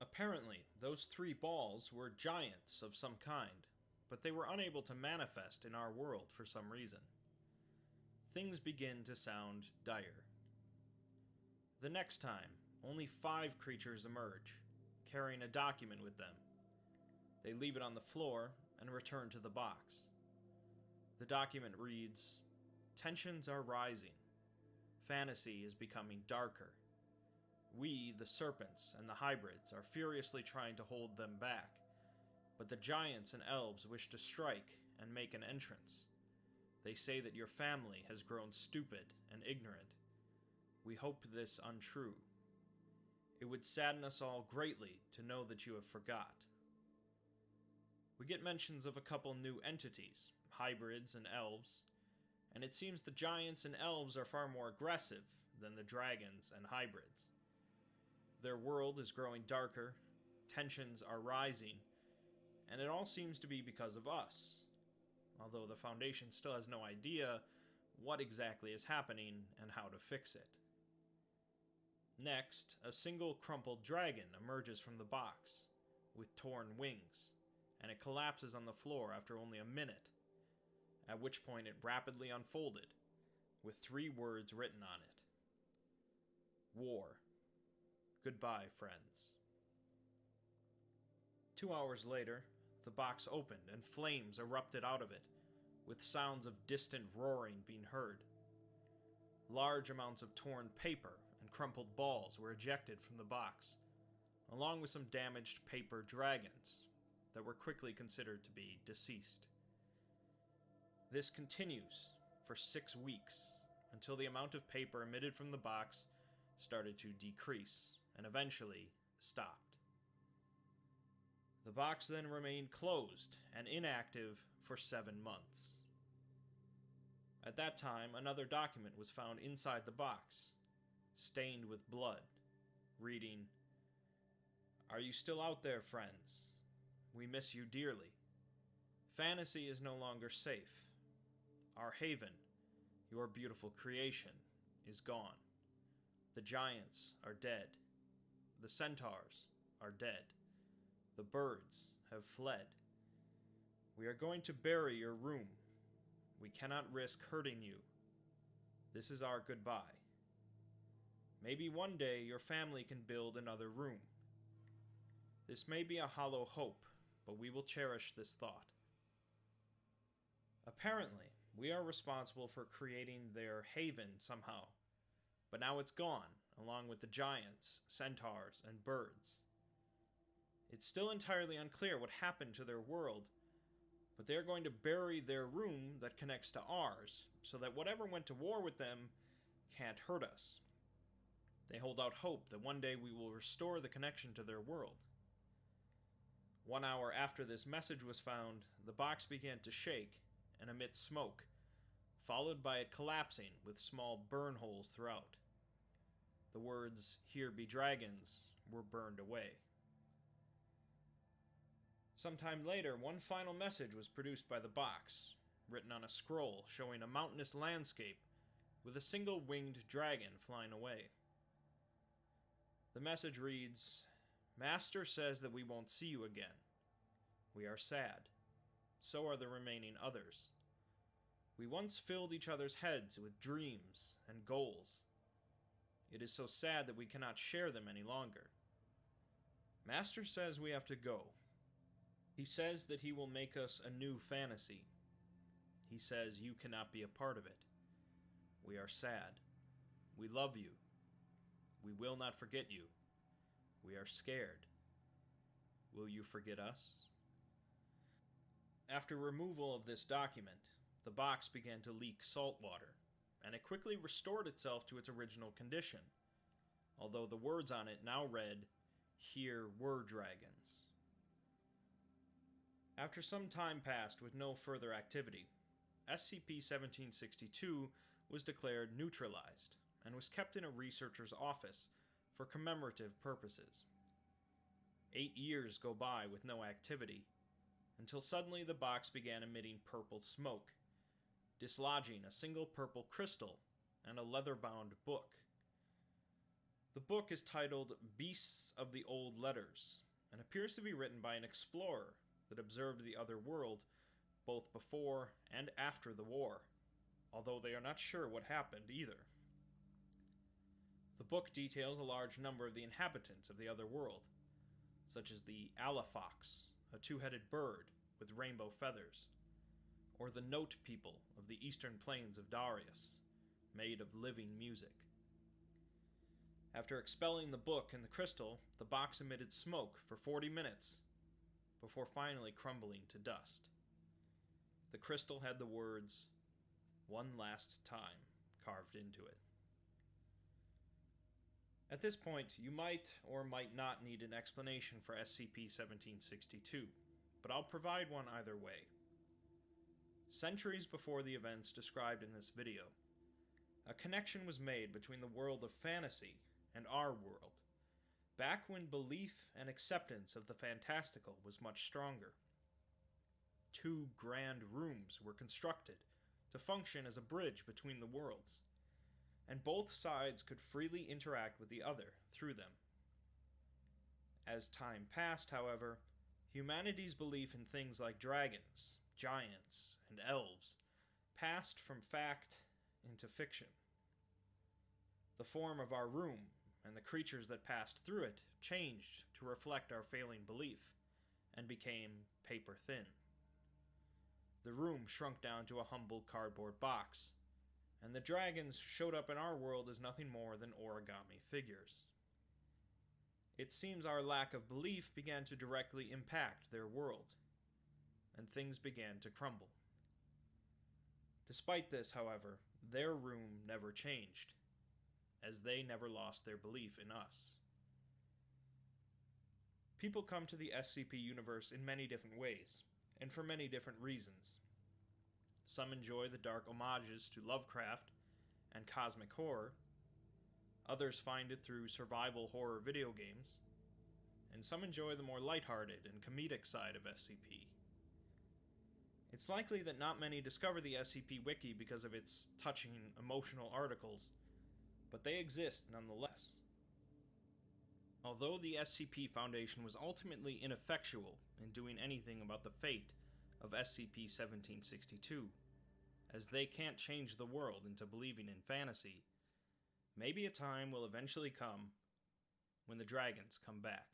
Apparently, those 3 balls were giants of some kind, but they were unable to manifest in our world for some reason. Things begin to sound dire. The next time, only 5 creatures emerge, carrying a document with them. They leave it on the floor and return to the box. The document reads, "Tensions are rising. Fantasy is becoming darker. We, the serpents and the hybrids, are furiously trying to hold them back, but the giants and elves wish to strike and make an entrance. They say that your family has grown stupid and ignorant. We hope this untrue. It would sadden us all greatly to know that you have forgot. We get mentions of a couple new entities, hybrids and elves, and it seems the giants and elves are far more aggressive than the dragons and hybrids. Their world is growing darker, tensions are rising, and it all seems to be because of us, although the Foundation still has no idea what exactly is happening and how to fix it. Next, a single crumpled dragon emerges from the box, with torn wings, and it collapses on the floor after only a minute, at which point it rapidly unfolded, with 3 words written on it. War. Goodbye, friends. 2 hours later, the box opened and flames erupted out of it, with sounds of distant roaring being heard. Large amounts of torn paper and crumpled balls were ejected from the box, along with some damaged paper dragons that were quickly considered to be deceased. This continues for 6 weeks, until the amount of paper emitted from the box started to decrease, and eventually stopped. The box then remained closed and inactive for 7 months. At that time, another document was found inside the box, stained with blood, reading, "Are you still out there, friends? We miss you dearly. Fantasy is no longer safe. Our haven, your beautiful creation, is gone. The giants are dead. The centaurs are dead. The birds have fled. We are going to bury your room. We cannot risk hurting you. This is our goodbye. Maybe one day your family can build another room. This may be a hollow hope, but we will cherish this thought." Apparently, we are responsible for creating their haven somehow, but now it's gone, along with the giants, centaurs, and birds. It's still entirely unclear what happened to their world, but they're going to bury their room that connects to ours, so that whatever went to war with them can't hurt us. They hold out hope that one day we will restore the connection to their world. 1 hour after this message was found, the box began to shake and emit smoke, followed by it collapsing with small burn holes throughout. The words, "Here be dragons," were burned away. Sometime later, one final message was produced by the box, written on a scroll showing a mountainous landscape with a single winged dragon flying away. The message reads, "Master says that we won't see you again. We are sad. So are the remaining others. We once filled each other's heads with dreams and goals. It is so sad that we cannot share them any longer. Master says we have to go. He says that he will make us a new fantasy. He says you cannot be a part of it. We are sad. We love you. We will not forget you. We are scared. Will you forget us?" After removal of this document, the box began to leak salt water, and it quickly restored itself to its original condition, although the words on it now read, "Here were dragons." After some time passed with no further activity, SCP-1762 was declared neutralized, and was kept in a researcher's office for commemorative purposes. 8 years go by with no activity, until suddenly the box began emitting purple smoke, dislodging a single purple crystal and a leather-bound book. The book is titled Beasts of the Old Letters, and appears to be written by an explorer that observed the other world both before and after the war, although they are not sure what happened either. The book details a large number of the inhabitants of the other world, such as the Alafox, a 2-headed bird with rainbow feathers, or the Note people of the eastern plains of Darius, made of living music. After expelling the book and the crystal, the box emitted smoke for 40 minutes, before finally crumbling to dust. The crystal had the words, "One last time," carved into it. At this point, you might or might not need an explanation for SCP-1762, but I'll provide one either way. Centuries before the events described in this video, a connection was made between the world of fantasy and our world, back when belief and acceptance of the fantastical was much stronger. Two grand rooms were constructed to function as a bridge between the worlds, and both sides could freely interact with the other through them. As time passed, however, humanity's belief in things like dragons, giants, and elves passed from fact into fiction. The form of our room and the creatures that passed through it changed to reflect our failing belief and became paper thin. The room shrunk down to a humble cardboard box, and the dragons showed up in our world as nothing more than origami figures. It seems our lack of belief began to directly impact their world, and things began to crumble. Despite this, however, their room never changed, as they never lost their belief in us. People come to the SCP universe in many different ways, and for many different reasons. Some enjoy the dark homages to Lovecraft and cosmic horror, others find it through survival horror video games, and some enjoy the more lighthearted and comedic side of SCP. It's likely that not many discover the SCP Wiki because of its touching, emotional articles, but they exist nonetheless. Although the SCP Foundation was ultimately ineffectual in doing anything about the fate of SCP-1762, as they can't change the world into believing in fantasy, maybe a time will eventually come when the dragons come back.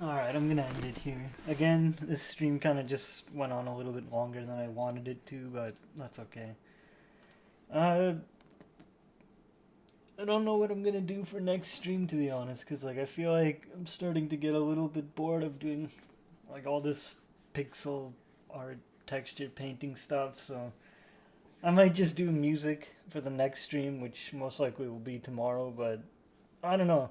Alright, I'm gonna end it here. Again, this stream kind of just went on a little bit longer than I wanted it to, but that's okay. I don't know what I'm gonna do for next stream, to be honest, because like I feel like I'm starting to get a little bit bored of doing like all this pixel art texture painting stuff, so I might just do music for the next stream, which most likely will be tomorrow, but I don't know.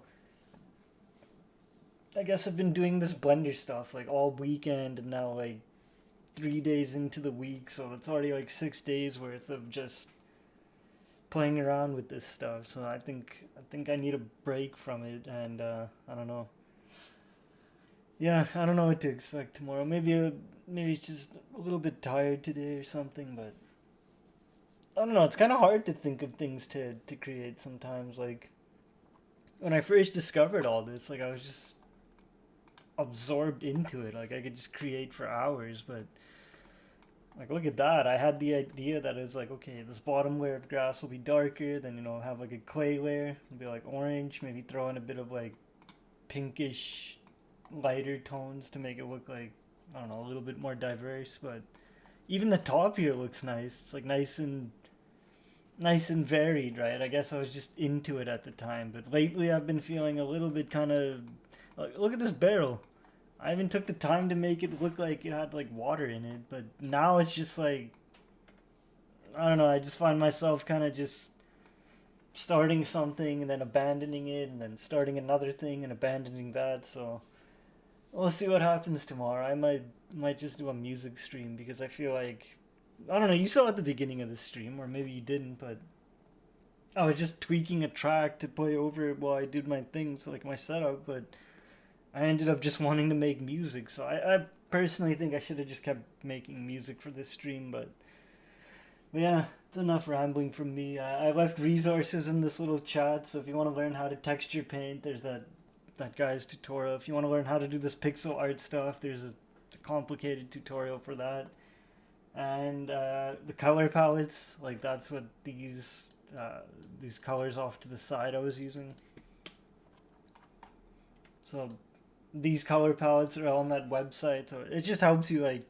I guess I've been doing this Blender stuff like all weekend, and now like 3 days into the week, so that's already like 6 days worth of just playing around with this stuff. So I think I need a break from it, and I don't know. Yeah, I don't know what to expect tomorrow. Maybe it's just a little bit tired today or something, but I don't know. It's kind of hard to think of things to create sometimes. Like when I first discovered all this, like I was just absorbed into it. Like I could just create for hours, but like look at that. I had the idea that it's like, okay, this bottom layer of grass will be darker, then have like a clay layer, it'll be like orange, maybe throw in a bit of like pinkish lighter tones to make it look like, I don't know, a little bit more diverse. But even the top here looks nice. It's like nice and varied, right? I guess I was just into it at the time, but lately I've been feeling a little bit kind of like, look at this barrel. I even took the time to make it look like it had like water in it, but now it's just like, I don't know, I just find myself kind of just starting something and then abandoning it, and then starting another thing and abandoning that. So we'll see what happens tomorrow. I might just do a music stream, because I feel like, I don't know, you saw at the beginning of the stream, or maybe you didn't, but I was just tweaking a track to play over it while I did my things, like my setup, but I ended up just wanting to make music. So I personally think I should have just kept making music for this stream, but yeah, it's enough rambling from me. I left resources in this little chat, so if you want to learn how to texture paint, there's that guy's tutorial. If you want to learn how to do this pixel art stuff, there's a complicated tutorial for that. And the color palettes, like that's what these colors off to the side I was using. So these color palettes are on that website, so it just helps you like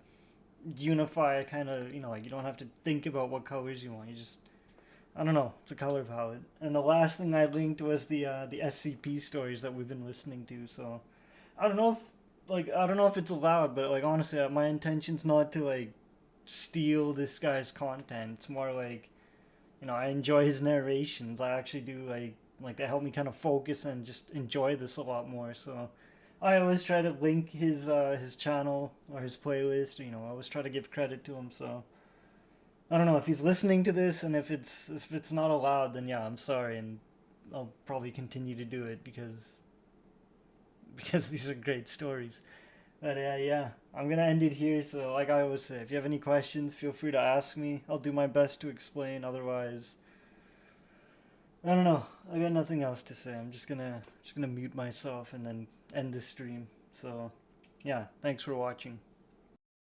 unify kind of, like you don't have to think about what colors you want. You just, I don't know, it's a color palette. And the last thing I linked was the SCP stories that we've been listening to. So I don't know if it's allowed, but like honestly, my intention's not to like steal this guy's content. It's more like, I enjoy his narrations. I actually do like they help me kind of focus and just enjoy this a lot more. So I always try to link his channel or his playlist. I always try to give credit to him. So I don't know if he's listening to this, and if it's not allowed, then yeah, I'm sorry, and I'll probably continue to do it because these are great stories. But yeah, I'm gonna end it here. So like I always say, if you have any questions, feel free to ask me. I'll do my best to explain. Otherwise, I don't know. I got nothing else to say. I'm just gonna mute myself and then end this stream. So yeah, thanks for watching.